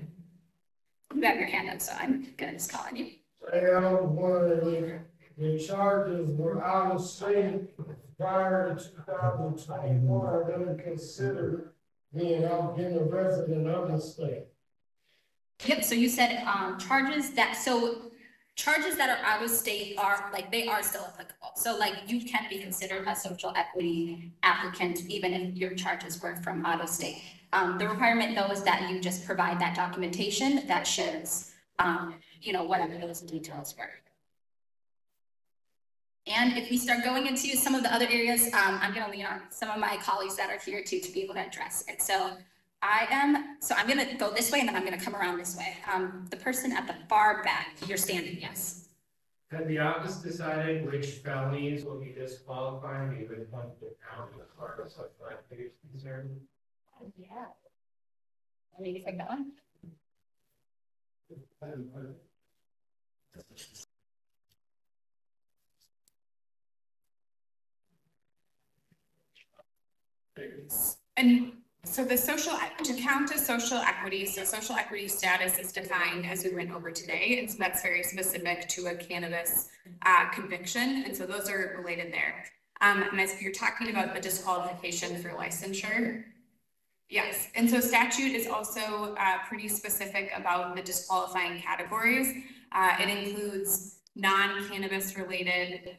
you have your hand up, so I'm gonna just call on you. The charges were out of state prior to 2021 are going to consider being a resident of the state. Yep, so you said charges that are out of state are like, they are still applicable. So like you can be considered a social equity applicant even if your charges were from out of state. The requirement though is that you just provide that documentation that shows whatever those details were. And if we start going into some of the other areas, I'm going to lean on some of my colleagues that are here too to be able to address it. So I'm going to go this way and then I'm going to come around this way. The person at the far back, you're standing, yes. Had the office decided which felonies will be disqualifying even if one to count as part of such activity concern? Yeah. I mean, if I go on. And so to count as social equity, so social equity status is defined as we went over today, and so that's very specific to a cannabis conviction, and so those are related there. And as you're talking about the disqualification for licensure, yes, and so statute is also pretty specific about the disqualifying categories. It includes non-cannabis related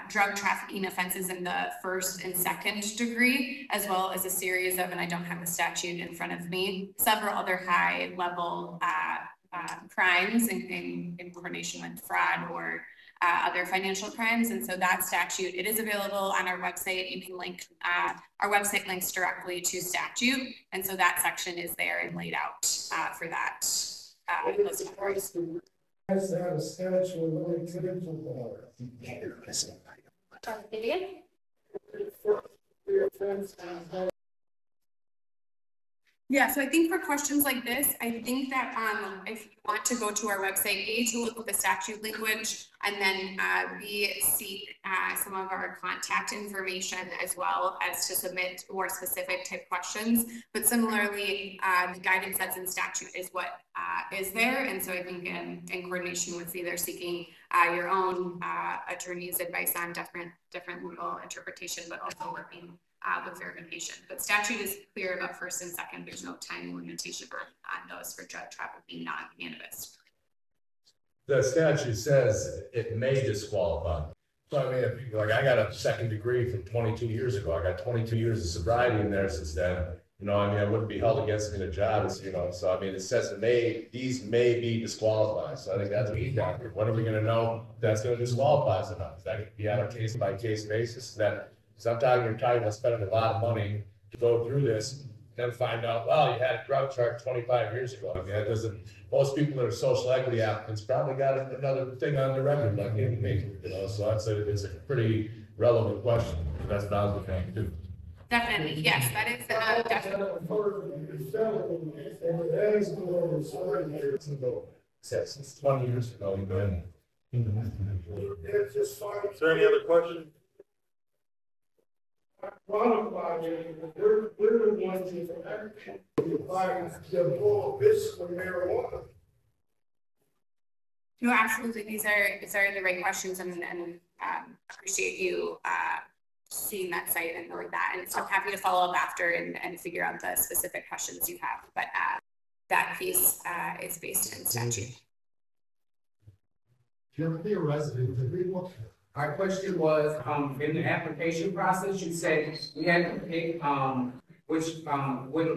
drug trafficking offenses in the first and second degree, as well as a series of, and I don't have the statute in front of me, several other high level crimes in coordination with fraud or other financial crimes. And so that statute, it is available on our website. You can link, our website links directly to statute. And so that section is there and laid out for that. Has to have a statute of limitations on it. Yeah, so I think for questions like this, I think that if you want to go to our website, A, to look at the statute language, and then B, seek some of our contact information as well as to submit more specific type questions. But similarly, the guidance that's in statute is what is there. And so I think in coordination with either seeking your own attorney's advice on different legal interpretation, but also working with verification. But statute is clear about first and second. There's no time limitation on those for drug trafficking, non-cannabis. The statute says it may disqualify. So I mean, if, like I got a second degree from 22 years ago. I got 22 years of sobriety in there since then. You know, I mean, I wouldn't be held against me in a job, you know, so I mean, it says it these may be disqualified. So I think that's what we got. When are we gonna know that's gonna disqualify us enough? Is that gonna be on a case by case basis? That sometimes you're talking about spending a lot of money to go through this, then find out, well, you had a drug charge 25 years ago. I mean, that doesn't, most people that are social equity applicants probably got another thing on their record, like me, you know, so I'd say it's a pretty relevant question. That's what I was looking to do. Definitely, yes, that is definitely. Since 20 years ago, we've been. Is there any other questions? Qualify it, we're the ones that actually apply the prohibition of marijuana. No, absolutely. These are the right questions, and appreciate you seeing that site and like that. And so happy to follow up after and figure out the specific questions you have. But that piece is based in statute. You ever be a resident of Greenville? Our question was, in the application process, you said we had to pick, what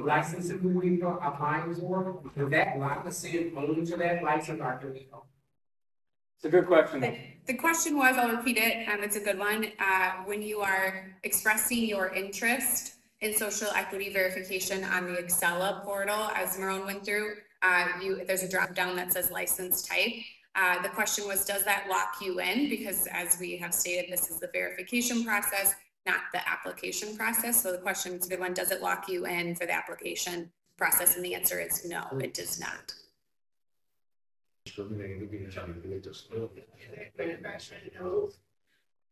license we were applying for. Is that licensing only to that license or do we? It's a good question. The question was, I'll repeat it, it's a good one. When you are expressing your interest in social equity verification on the Excella portal, as Marone went through, there's a drop down that says license type. The question was, does that lock you in? Because as we have stated, this is the verification process, not the application process. So the question is a good one, does it lock you in for the application process? And the answer is no, it does not.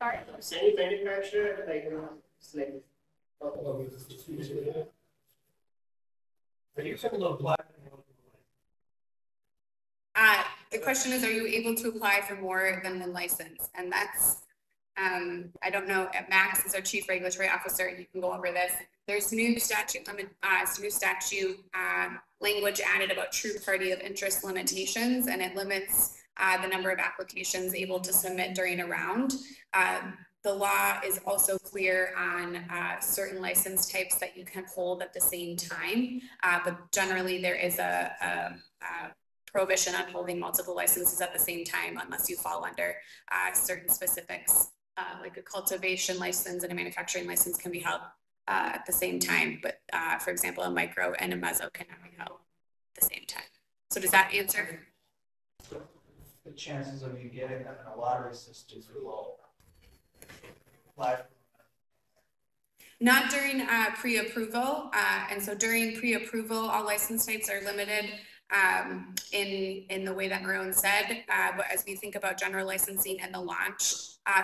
Sorry, same manufacturer, like, slave. The question is, are you able to apply for more than one license? And that's, I don't know, Max is our chief regulatory officer, and you can go over this. There's new statute language added about true party of interest limitations, and it limits the number of applications able to submit during a round. The law is also clear on certain license types that you can hold at the same time, but generally there is a prohibition on holding multiple licenses at the same time unless you fall under certain specifics, like a cultivation license and a manufacturing license can be held at the same time. But for example, a micro and a meso cannot be held at the same time. So does that answer? The chances of you getting them in a lottery system is low. Life. Not during pre-approval, and so during pre-approval, all license types are limited in the way that Marone said, but as we think about general licensing and the launch,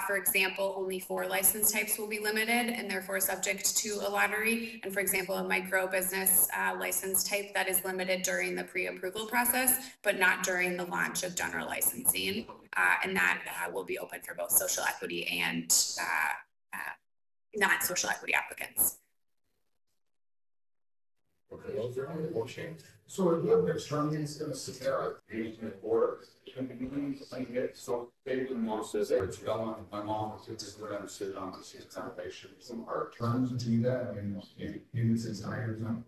for example, only 4 license types will be limited and therefore subject to a lottery. And for example, a micro business license type that is limited during the pre-approval process, but not during the launch of general licensing. And that will be open for both social equity and non-social equity applicants. So if Charlene is going to sit there, so David Moore says it's going. My mom is going to sit on the seat foundation. Some art turns to that in its entire time.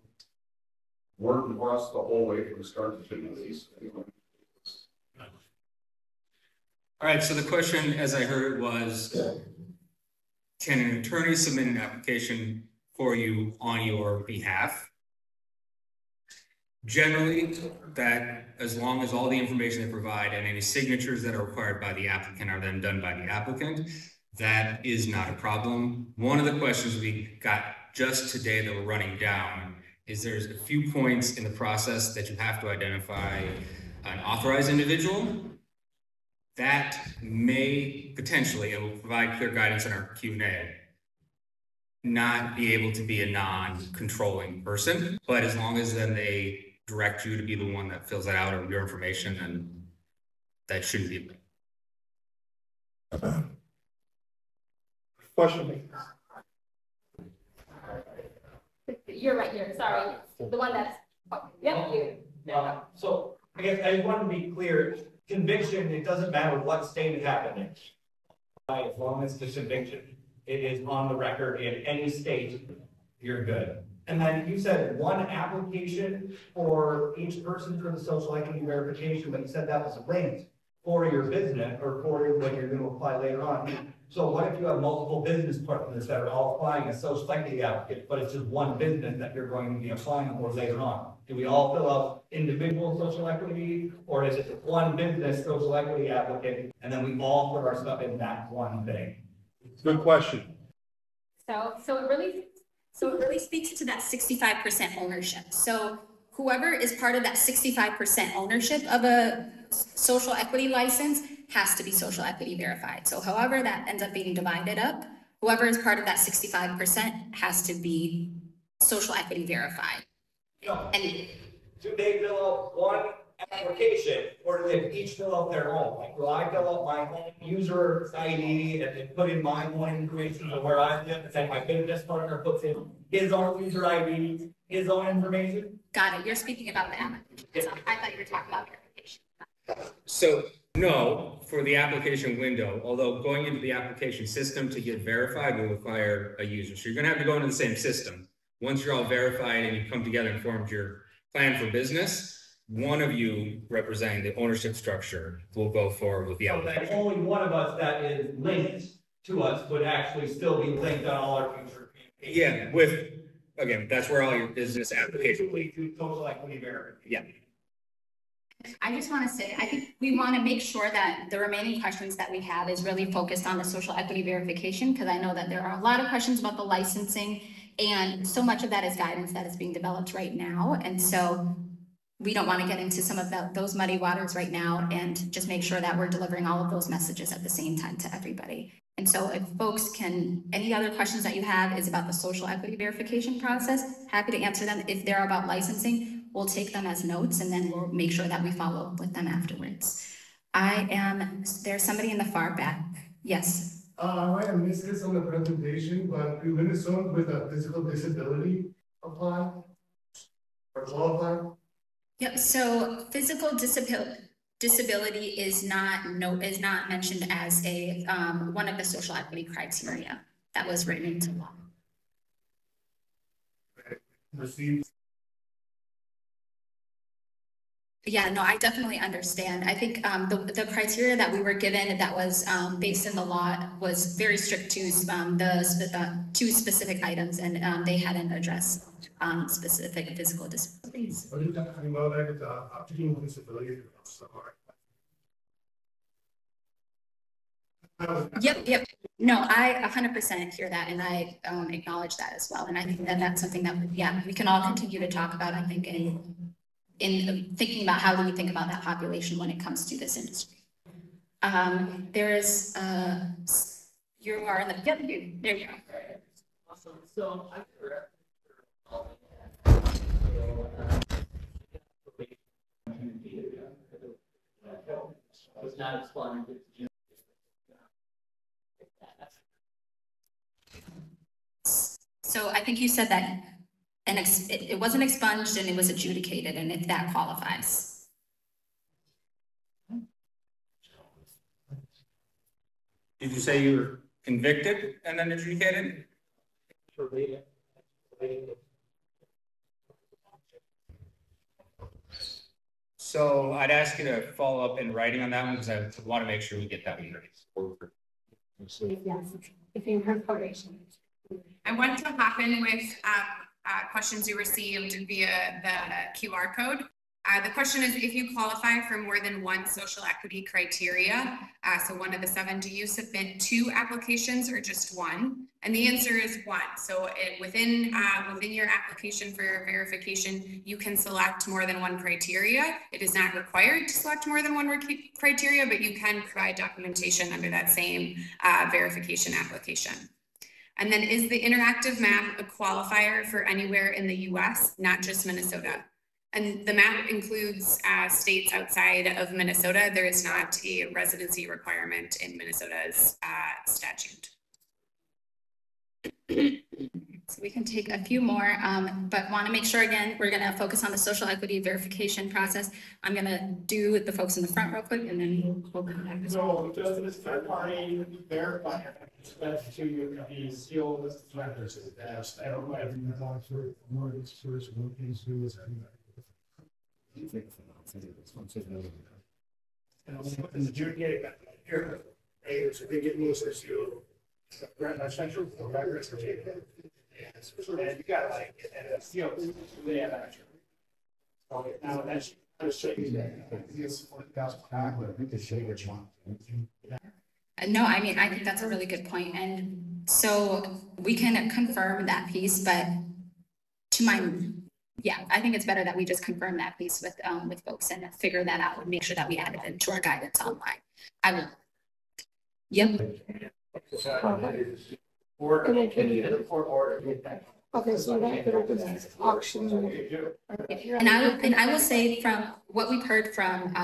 Worked across the whole way from start to finish. All right, so the question, as I heard it, was, can an attorney submit an application for you on your behalf? Generally, that as long as all the information they provide and any signatures that are required by the applicant are then done by the applicant, that is not a problem. One of the questions we got just today that we're running down is there's a few points in the process that you have to identify an authorized individual. That may potentially, it will provide clear guidance in our Q&A, not be able to be a non-controlling person, but as long as then they direct you to be the one that fills that out or your information, then that shouldn't be. Question. You're right here, sorry. The one that's, oh, yep, you. So I guess I just want to be clear, conviction, it doesn't matter what state it happened in. As long as the conviction, it is on the record in any state, you're good. And then you said one application for each person for the social equity verification, but you said that was linked for your business or for what you're going to apply later on. So what if you have multiple business partners that are all applying as social equity applicants, but it's just one business that you're going to be applying for later on? Do we all fill out individual social equity, or is it one business social equity applicant, and then we all put our stuff in that one thing? Good question. So it really speaks to that 65% ownership. So whoever is part of that 65% ownership of a social equity license has to be social equity verified. So however that ends up being divided up, whoever is part of that 65% has to be social equity verified. And do they fill out one application, or do they each fill out their own? Like, will I fill out my own user ID and then put in my own information of where I live, and then my business partner puts in his own user ID, his own information? got it, you're speaking about the application. I thought you were talking about verification. So no, for the application window, although going into the application system to get verified will require a user. So you're gonna have to go into the same system. Once you're all verified and you come together and formed your plan for business, one of you representing the ownership structure will go forward with the application. So that only one of us that is linked to us would actually still be linked on all our future communications. Yeah, with, again, that's where all your business application will be. Social equity verification. Yeah. I just want to say, I think we want to make sure that the remaining questions that we have is really focused on the social equity verification, because I know that there are a lot of questions about the licensing, and so much of that is guidance that is being developed right now. And so we don't want to get into some of those muddy waters right now, and just make sure that we're delivering all of those messages at the same time to everybody. And so if folks can, any other questions that you have is about the social equity verification process, happy to answer them. If they're about licensing, we'll take them as notes, and then we'll make sure that we follow up with them afterwards. There's somebody in the far back. Yes. I might have missed this on the presentation, but when someone with a physical disability apply or qualify? Yep, so physical disability is not mentioned as a one of the social equity criteria that was written into law. Received. Yeah, no, I definitely understand. I think the criteria that we were given that was based in the law was very strict to the two specific items, and they hadn't addressed specific physical disabilities. What are you talking about? Like the opportunity disability? Yep. No, I 100% hear that, and I acknowledge that as well. And I think that that's something that, we can all continue to talk about, I think, in thinking about how do we think about that population when it comes to this industry. There is, you are in the, there you go. Awesome. So I'm was not expunged. So I think you said that it wasn't expunged and it was adjudicated, and if that qualifies. Did you say you were convicted and then adjudicated? So I'd ask you to follow up in writing on that one, because I want to make sure we get that one ready. Yes, if you have probation. I want to hop in with questions you received via the QR code. The question is, if you qualify for more than one social equity criteria, so one of the 7, do you submit 2 applications or just 1? And the answer is 1. So within your application for your verification, you can select more than 1 criteria. It is not required to select more than 1 criteria, but you can provide documentation under that same verification application. And then, is the interactive map a qualifier for anywhere in the US, not just Minnesota? And the map includes states outside of Minnesota. There is not a residency requirement in Minnesota's statute. So we can take a few more, but want to make sure, again, we're going to focus on the social equity verification process. I'm going to do the folks in the front real quick, and then we'll come back. So does this third party verify respect to the sealed letters? I don't know. And the adjudicating here, so they get most of you. Essential for records for taking. And you got like, and it's sealed. They have action. Okay, now that's just shaking. It's 40,000. I think the shake which one. No, I mean, I think that's a really good point. And so we can confirm that piece, but yeah, I think it's better that we just confirm that piece with folks and figure that out and make sure that we add it into our guidance online. I will. Yep. Okay, so that auction. And I will say from what we've heard from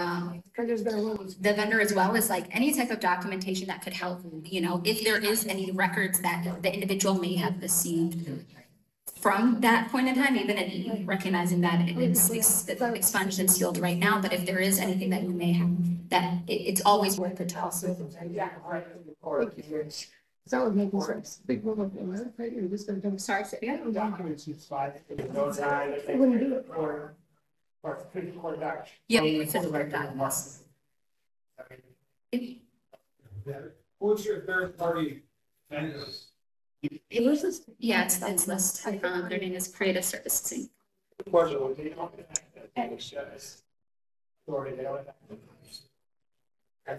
the vendor as well is like any type of documentation that could help, you know, if there is any records that the individual may have received from that point in time, even in recognizing that it is expunged and sealed right now, but if there is anything that you may have, that it's always worth it to also. That would make sense. Big rule of right? You're just going to sorry, yeah, documents you slide it. No time. They wouldn't do it or doc. Yeah, it's in the word documents. Who's your third party vendors? It was this, yeah, it's list. Their name is Creative Services. I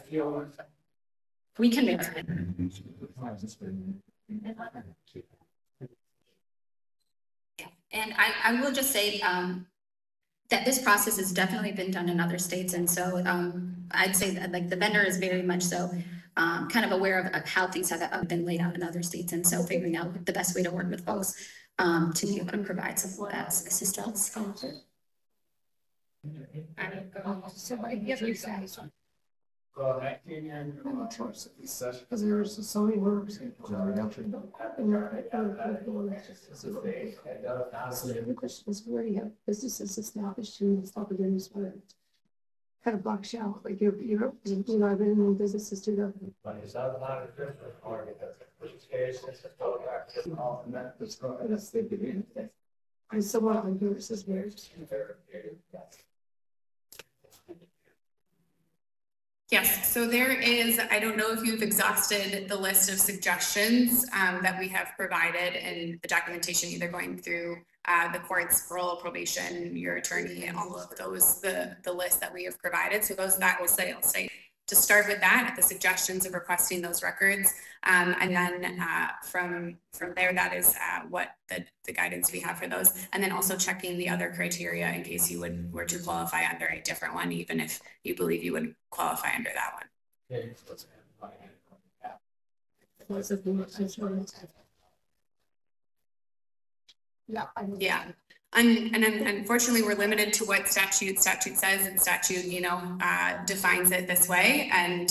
feel we can make it. And I will just say that this process has definitely been done in other states, and so I'd say that like the vendor is very much so kind of aware of how things have been laid out in other states, and so figuring out the best way to work with folks to be able to provide some of that assistance. So I get you guys. Because there's so many words. The question is, we already have businesses established to stop it in this way. Kind of block shelf, like you know, I've been in businesses do that. I still want to do this as weird. Yes, so there is, I don't know if you've exhausted the list of suggestions that we have provided in the documentation, either going through the court's parole, probation, your attorney, and all of those, the list that we have provided. So those that will say, I'll say to start with that, at the suggestions of requesting those records. And then from there, that is what the guidance we have for those. And then also checking the other criteria in case you were to qualify under a different one, even if you believe you would qualify under that one. Yeah. And unfortunately, we're limited to what statute says, and statute, you know, defines it this way, and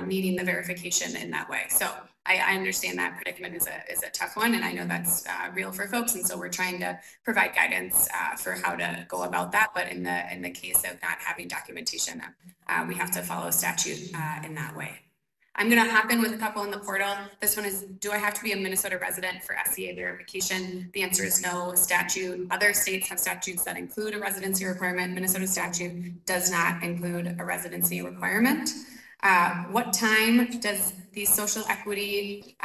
needing the verification in that way. So I understand that predicament is a tough one, and I know that's real for folks, and so we're trying to provide guidance for how to go about that. But in the case of not having documentation, we have to follow statute in that way. I'm going to hop in with a couple in the portal. This one is, do I have to be a Minnesota resident for SCA verification? The answer is no. Statute. Other states have statutes that include a residency requirement. Minnesota statute does not include a residency requirement. What time does the social equity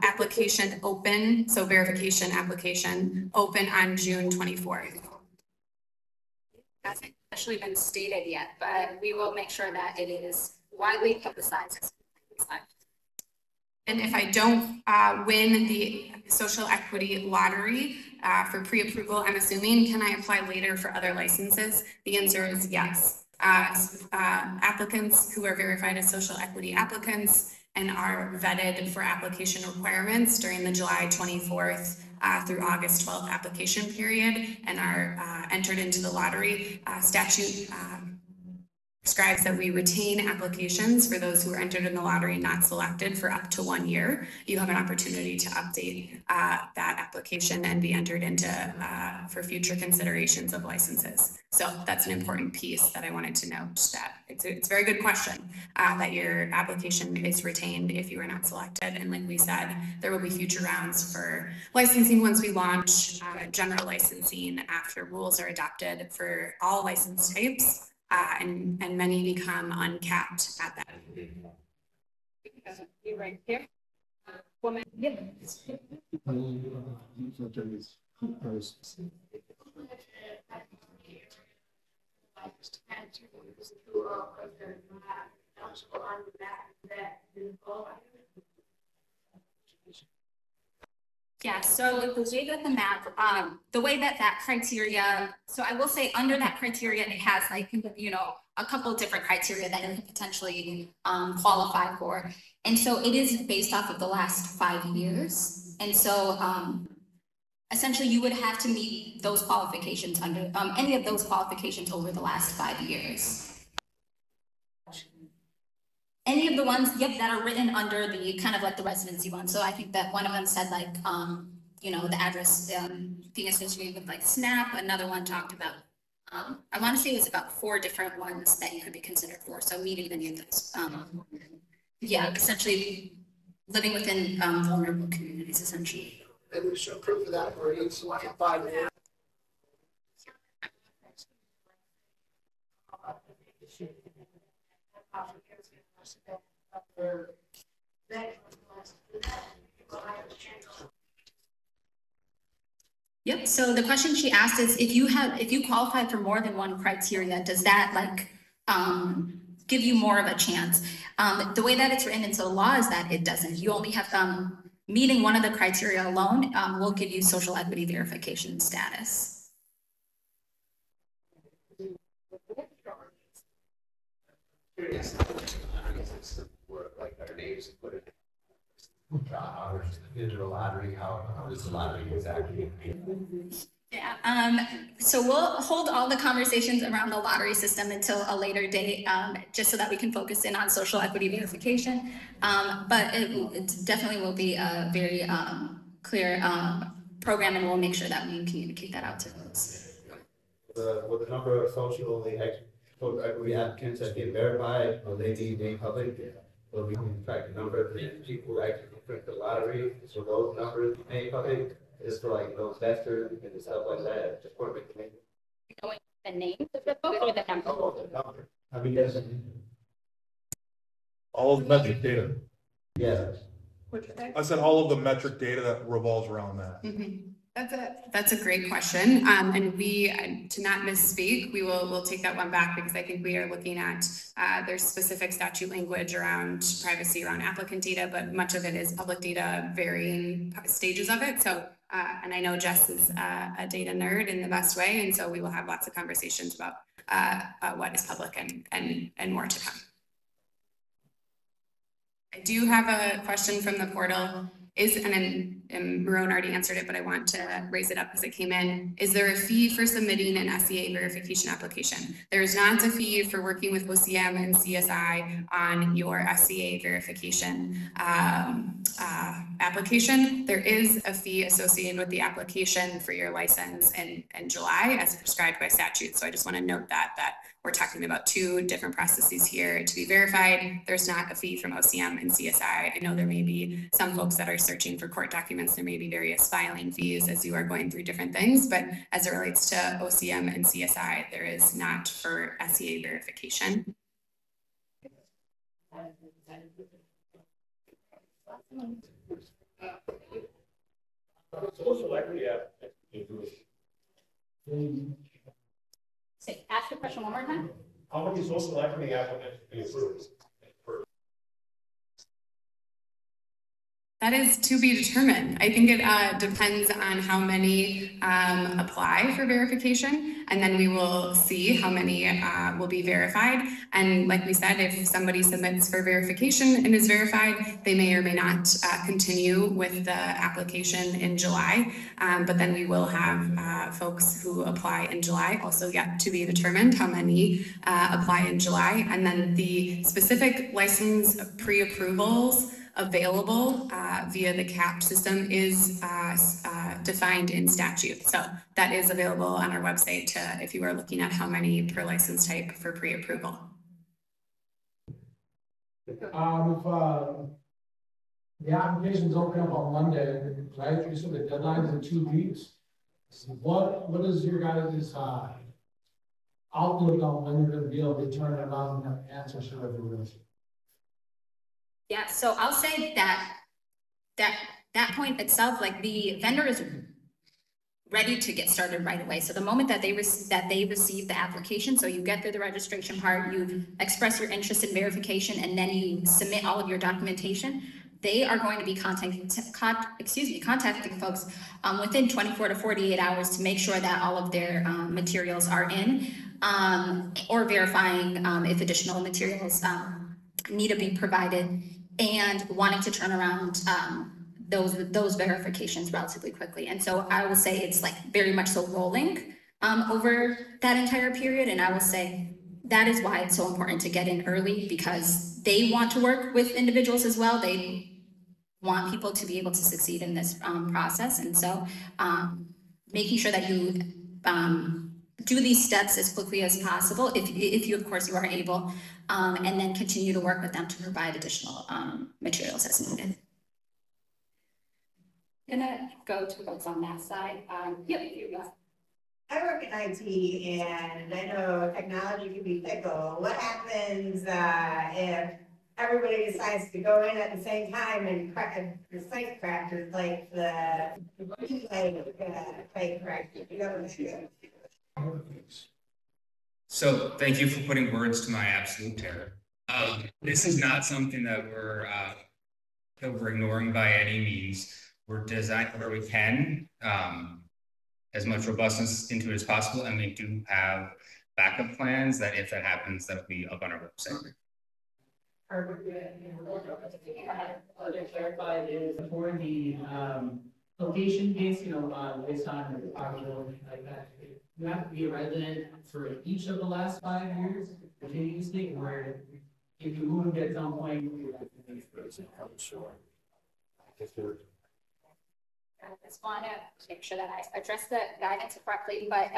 application open? So verification application open on June 24th. hasn't actually been stated yet, but we will make sure that it is widely publicized. And if I don't win the social equity lottery for pre-approval, I'm assuming, can I apply later for other licenses? The answer is yes. Applicants who are verified as social equity applicants and are vetted for application requirements during the July 24th through August 12th application period and are entered into the lottery statute prescribes that we retain applications for those who are entered in the lottery not selected for up to 1 year. You have an opportunity to update that application and be entered into for future considerations of licenses. So that's an important piece that I wanted to note, that it's a very good question that your application is retained if you are not selected. And like we said, there will be future rounds for licensing once we launch general licensing after rules are adopted for all license types. And many become uncapped at that. You right here. Woman. Yep. Yeah, so the way that the map, the way that that criteria, so I will say under that criteria, it has like, you know, a couple different criteria that you can potentially qualify for. And so it is based off of the last 5 years. And so essentially you would have to meet those qualifications under any of those qualifications over the last 5 years. Any of the ones, yep, that are written under the kind of like the residency one. So I think that one of them said like, you know, the address being associated with like SNAP. Another one talked about, I want to say it was about 4 different ones that you could be considered for. So meeting any of those. Yeah, essentially living within vulnerable communities, essentially. And we show proof of that for each 5 years. Yep, so the question she asked is if you qualify for more than one criteria, does that like give you more of a chance? The way that it's written into the law is that it doesn't. You only have meeting one of the criteria alone will give you social equity verification status. Like our names put it. Digital lottery, how does the lottery exactly? Yeah, so we'll hold all the conversations around the lottery system until a later date, just so that we can focus in on social equity verification. But it definitely will be a very clear program, and we'll make sure that we communicate that out to folks. With the number of social equity applicants that get verified, will they be made public? Will we track the number of people who actually print the lottery? So those numbers made public is for like those investors and stuff like that. Just for the name of the book or the number? Oh, the number. I mean, yes. All of the metric data. Yeah. I said all of the metric data that revolves around that. Mm-hmm. That's a great question. And we, to not misspeak, we'll take that one back because I think we are looking at, there's specific statute language around privacy around applicant data, but much of it is public data, varying stages of it. So, and I know Jess is a data nerd in the best way. And so we will have lots of conversations about what is public and more to come. I do have a question from the portal. And Marone already answered it, but I want to raise it up as it came in. Is there a fee for submitting an SEA verification application? There is not a fee for working with OCM and CSI on your SEA verification application. There is a fee associated with the application for your license in July as prescribed by statute. So I just want to note that we're talking about 2 different processes here to be verified. There's not a fee from OCM and CSI. I know there may be some folks that are searching for court documents. There may be various filing fees as you are going through different things, but as it relates to OCM and CSI, there is not for SEA verification. Social equity Say, ask the question one more time. How many social equity applicants do you approve? That is to be determined. I think it depends on how many apply for verification, and then we will see how many will be verified. And like we said, if somebody submits for verification and is verified, they may or may not continue with the application in July. But then we will have folks who apply in July, also yet to be determined how many apply in July. And then the specific license pre-approvals available via the CAP system is defined in statute. So that is available on our website if you are looking at how many per license type for pre-approval. If the applications open up on Monday, right? You said the deadline's in 2 weeks. What is your guys' outlook on when you're going to be able to turn around and have answers to everyone? Yeah, so I'll say that point itself, like the vendor is ready to get started right away. So the moment that they receive the application, so you get through the registration part, you express your interest in verification, and then you submit all of your documentation, they are going to be contacting folks within 24 to 48 hours to make sure that all of their materials are in, or verifying if additional materials need to be provided, and wanting to turn around those verifications relatively quickly. And so I will say it's like very much so rolling over that entire period. And I will say that is why it's so important to get in early, because they want to work with individuals as well. They want people to be able to succeed in this process. And so making sure that you do these steps as quickly as possible, if you, of course, you are able, and then continue to work with them to provide additional materials as needed. Gonna go to folks on that side. Yep, here you go. I work in IT, and I know technology can be fickle. What happens if everybody decides to go in at the same time and crack the site crackers, like the fake crackers? So thank you for putting words to my absolute terror. This is not something that we're ignoring by any means. We're designing where we can, as much robustness into it as possible, and we do have backup plans that if that happens, that'll be up on our website. Clarify is for the location based, based on the possibility like that. You have to be a resident for each of the last 5 years continuously, or if you moved at some point, you have to be sure. I just want to make sure that I address the guidance correctly, but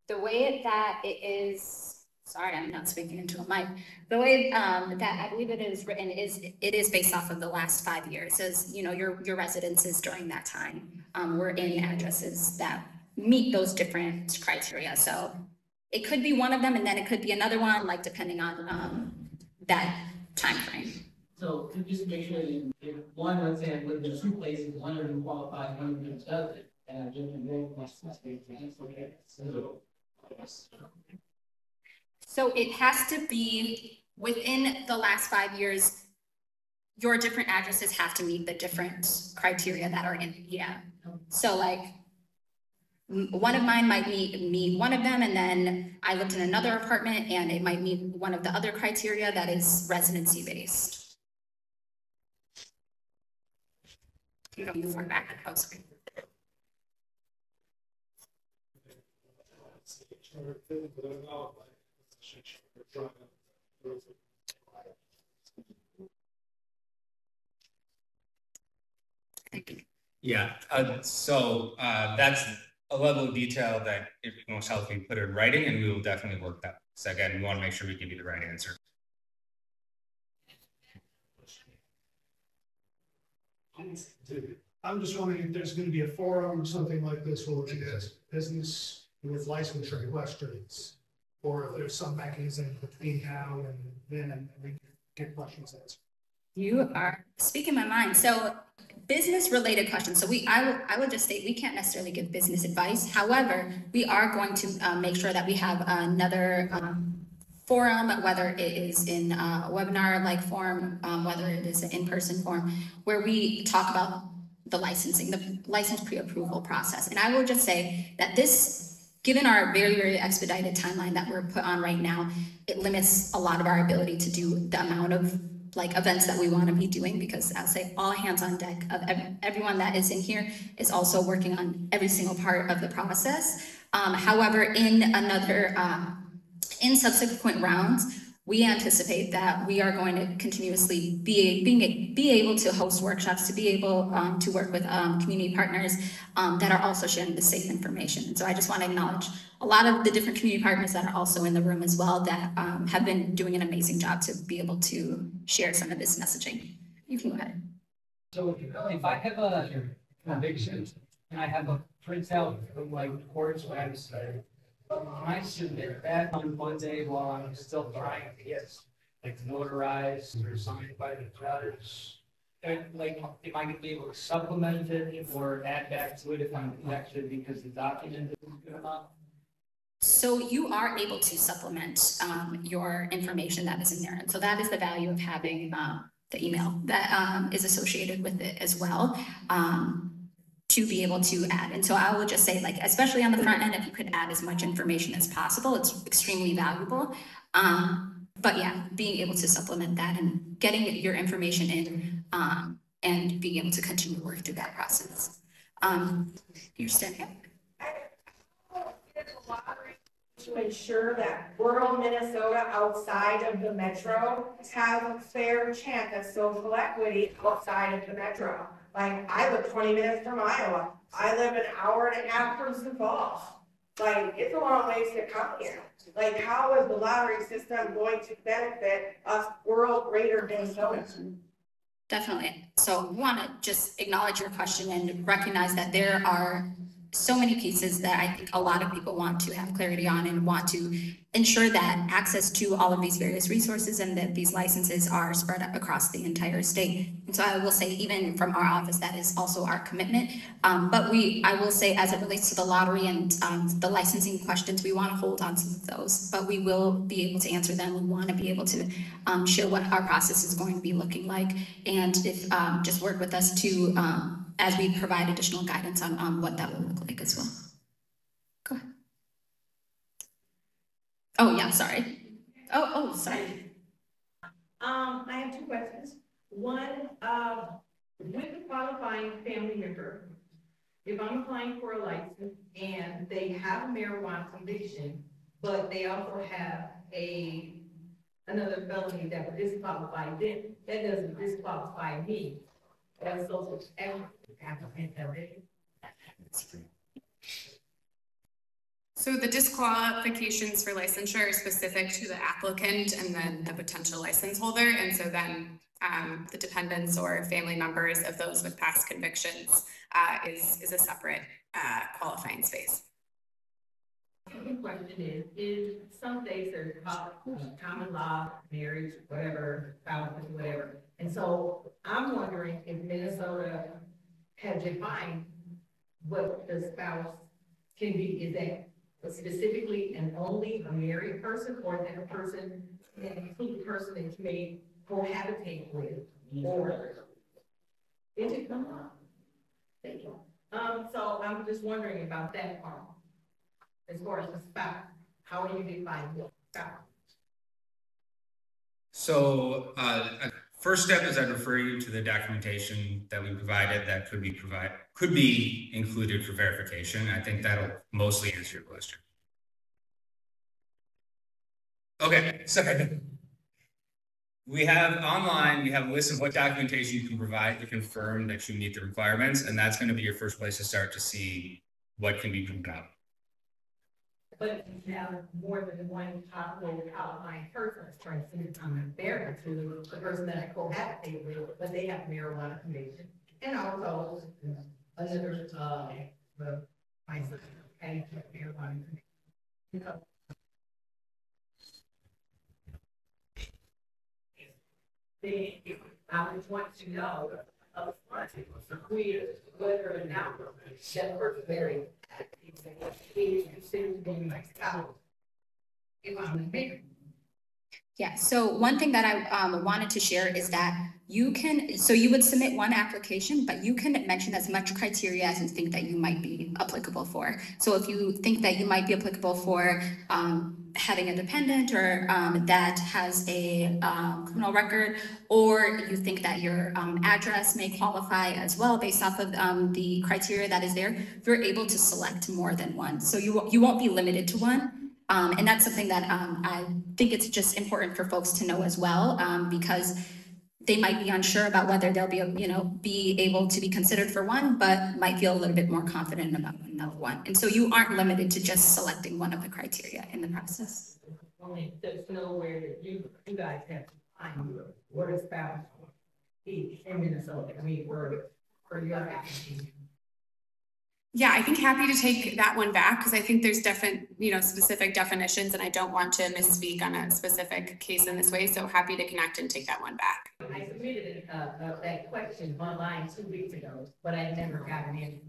the way that it is, sorry, I'm not speaking into a mic. The way that I believe it is written is, it is based off of the last 5 years. As your residences during that time were in addresses that meet those different criteria. So it could be one of them, and then it could be another one, like depending on that time frame. So to just make sure that if one, let's say I lived in 2 places, one of them qualifies, one of them doesn't, and I just enrolled my sister, that's okay. So it has to be within the last 5 years. Your different addresses have to meet the different criteria that are in. Yeah. So like one of mine might meet one of them, and then I lived in another apartment and it might meet one of the other criteria that is residency based. You don't move far back. Oh, sorry. Yeah, so that's a level of detail that if most helpful, we put it in writing, and we will definitely work that. So again, we want to make sure we give you the right answer. I'm just wondering if there's going to be a forum or something like this where we get business with licensure questions, or if there's some mechanism between now and then and we get questions answered. You are speaking my mind. So business related questions. So I will just state we can't necessarily give business advice. However, we are going to make sure that we have another forum, whether it is in a webinar-like form, whether it is an in-person form, where we talk about the licensing, the license pre-approval process. And I will just say that this, given our very, very expedited timeline that we're put on right now, it limits a lot of our ability to do the amount of like events that we want to be doing, because I'll say all hands on deck of everyone that is in here is also working on every single part of the process. However, in subsequent rounds, we anticipate that we are going to continuously be able to host workshops, to be able to work with community partners that are also sharing the safe information. And so I just want to acknowledge a lot of the different community partners that are also in the room as well that have been doing an amazing job to be able to share some of this messaging. You can go ahead. So if I have a conviction and I have a printout from like court's website, I submit that on Monday while I'm still trying to get like notarized or signed by the judge. And like, am I gonna be able to supplement it or add back to it if I'm rejected because the document isn't good enough? So you are able to supplement your information that is in there. And so that is the value of having the email that is associated with it as well. To be able to add. And so I will just say, like, especially on the front end, if you could add as much information as possible, it's extremely valuable. But yeah, being able to supplement that and getting your information in and being able to continue to work through that process. You're standing up. To ensure that rural Minnesota outside of the metro has a fair chance of social equity outside of the metro. Like, I live 20 minutes from Iowa. I live an hour and a half from Sioux Falls. Like, it's a long ways to come here. Like, how is the lottery system going to benefit us rural greater Minnesota? Definitely. So we want to just acknowledge your question and recognize that there are so many pieces that I think a lot of people want to have clarity on and want to ensure that access to all of these various resources and that these licenses are spread across the entire state. And so I will say, even from our office, that is also our commitment. But I will say, as it relates to the lottery and the licensing questions, we want to hold on some of those, but we will be able to answer them. We want to be able to share what our process is going to be looking like, and if just work with us to as we provide additional guidance on what that will look like as well. Go ahead. Oh, yeah, sorry. Oh, sorry. I have two questions. One, with the qualifying family member, if I'm applying for a license and they have a marijuana conviction, but they also have another felony that would disqualify them, that doesn't disqualify me as social applicant. So the disqualifications for licensure are specific to the applicant and then the potential license holder. And so then the dependents or family members of those with past convictions is a separate qualifying space. The question is some states are common law, marriage, whatever, spouse, whatever. And so I'm wondering if Minnesota has defined what the spouse can be. Is that specifically and only a married person, or that a person that includes a person that you may cohabitate with, or is it come on? Thank you. So I'm just wondering about that part. As far as the spouse, how do you define the spouse? So first step is I'd refer you to the documentation that we provided that could be included for verification. I think that'll mostly answer your question. Okay, second. We have online, we have a list of what documentation you can provide to confirm that you meet the requirements, and that's going to be your first place to start to see what can be proven out. But if you have more than one possible outlying person, for instance, I'm married to the person that I cohabitate with, but they have marijuana conviction, and also another my sister has marijuana conviction. I just want to know, whether or not that we're very, Yeah, so one thing that I wanted to share is that you would submit one application, but you can mention as much criteria as you think that you might be applicable for. So if you think that you might be applicable for having a dependent or that has a criminal record, or you think that your address may qualify as well based off of the criteria that is there, you're able to select more than one. So you won't be limited to one. And that's something that I think it's just important for folks to know as well, because they might be unsure about whether they'll be able to be considered for one, but might feel a little bit more confident about another one. And so you aren't limited to just selecting one of the criteria in the process. There's nowhere you guys have to find what is found in Minnesota. I mean, for your application. Yeah, I think happy to take that one back because I think there's specific definitions and I don't want to misspeak on a specific case in this way. So happy to connect and take that one back. I submitted that question online 2 weeks ago, but I never got an answer.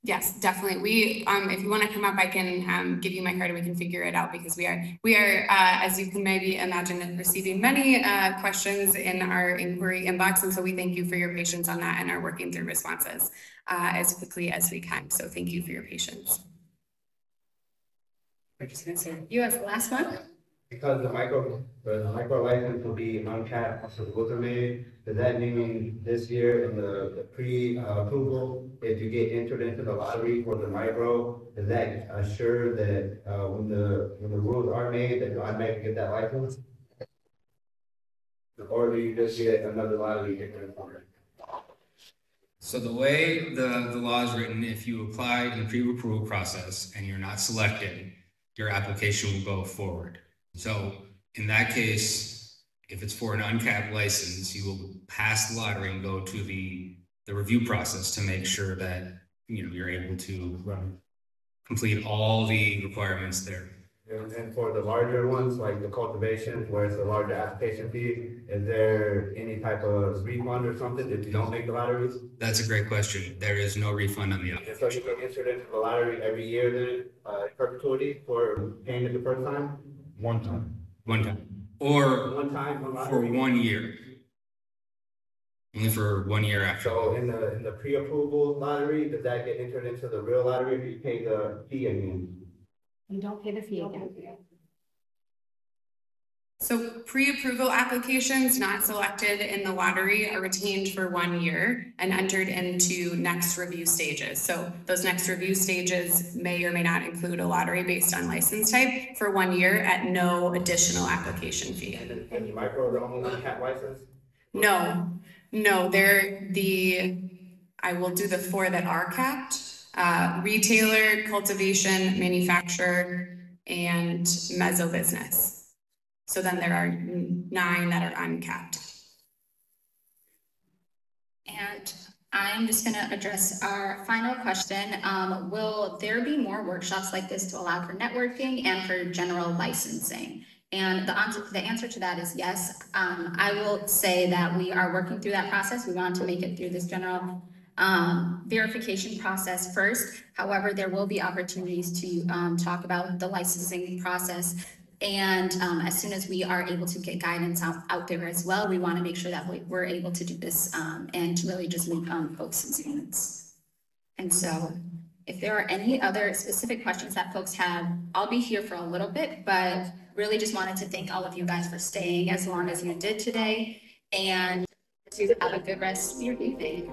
Yes, definitely. We, if you want to come up, I can give you my card and we can figure it out because we are, as you can maybe imagine, receiving many questions in our inquiry inbox. And so we thank you for your patience on that and are working through responses as quickly as we can. So thank you for your patience. You have the last one? Because the micro license will be uncapped, so ultimately, does that mean this year in the pre-approval, if you get entered into the lottery for the micro, does that assure that when the rules are made, that you automatically get that license? Or do you just get another lottery ticket for it? So the way the law is written, if you apply in the pre-approval process and you're not selected, your application will go forward. So in that case, if it's for an uncapped license, you will pass the lottery and go to the review process to make sure that you're able to complete all the requirements there. And for the larger ones, like the cultivation, where it's a larger application fee, is there any type of refund or something if you don't make the lotteries? That's a great question. There is no refund on the application. So you can enter into the lottery every year then, perpetuity for paying it the first time? One time. One time. Or one time for 1 year. Only for 1 year after. So in the pre-approval lottery, does that get entered into the real lottery if you pay the fee again? You don't pay the fee again. So pre-approval applications not selected in the lottery are retained for 1 year and entered into next review stages. So those next review stages may or may not include a lottery based on license type for 1 year at no additional application fee. And the micro, the only uncapped license? No, I will do the 4 that are capped. Retailer, cultivation, manufacturer, and mezzo business. So then there are 9 that are uncapped. And I'm just gonna address our final question. Will there be more workshops like this to allow for networking and for general licensing? And the answer to that is yes. I will say that we are working through that process. We want to make it through this general verification process first. However, there will be opportunities to talk about the licensing process. And as soon as we are able to get guidance out there as well, we want to make sure that we're able to do this and to really just leave folks in students. And so if there are any other specific questions that folks have, I'll be here for a little bit, but really just wanted to thank all of you guys for staying as long as you did today, and to have a good rest of your evening.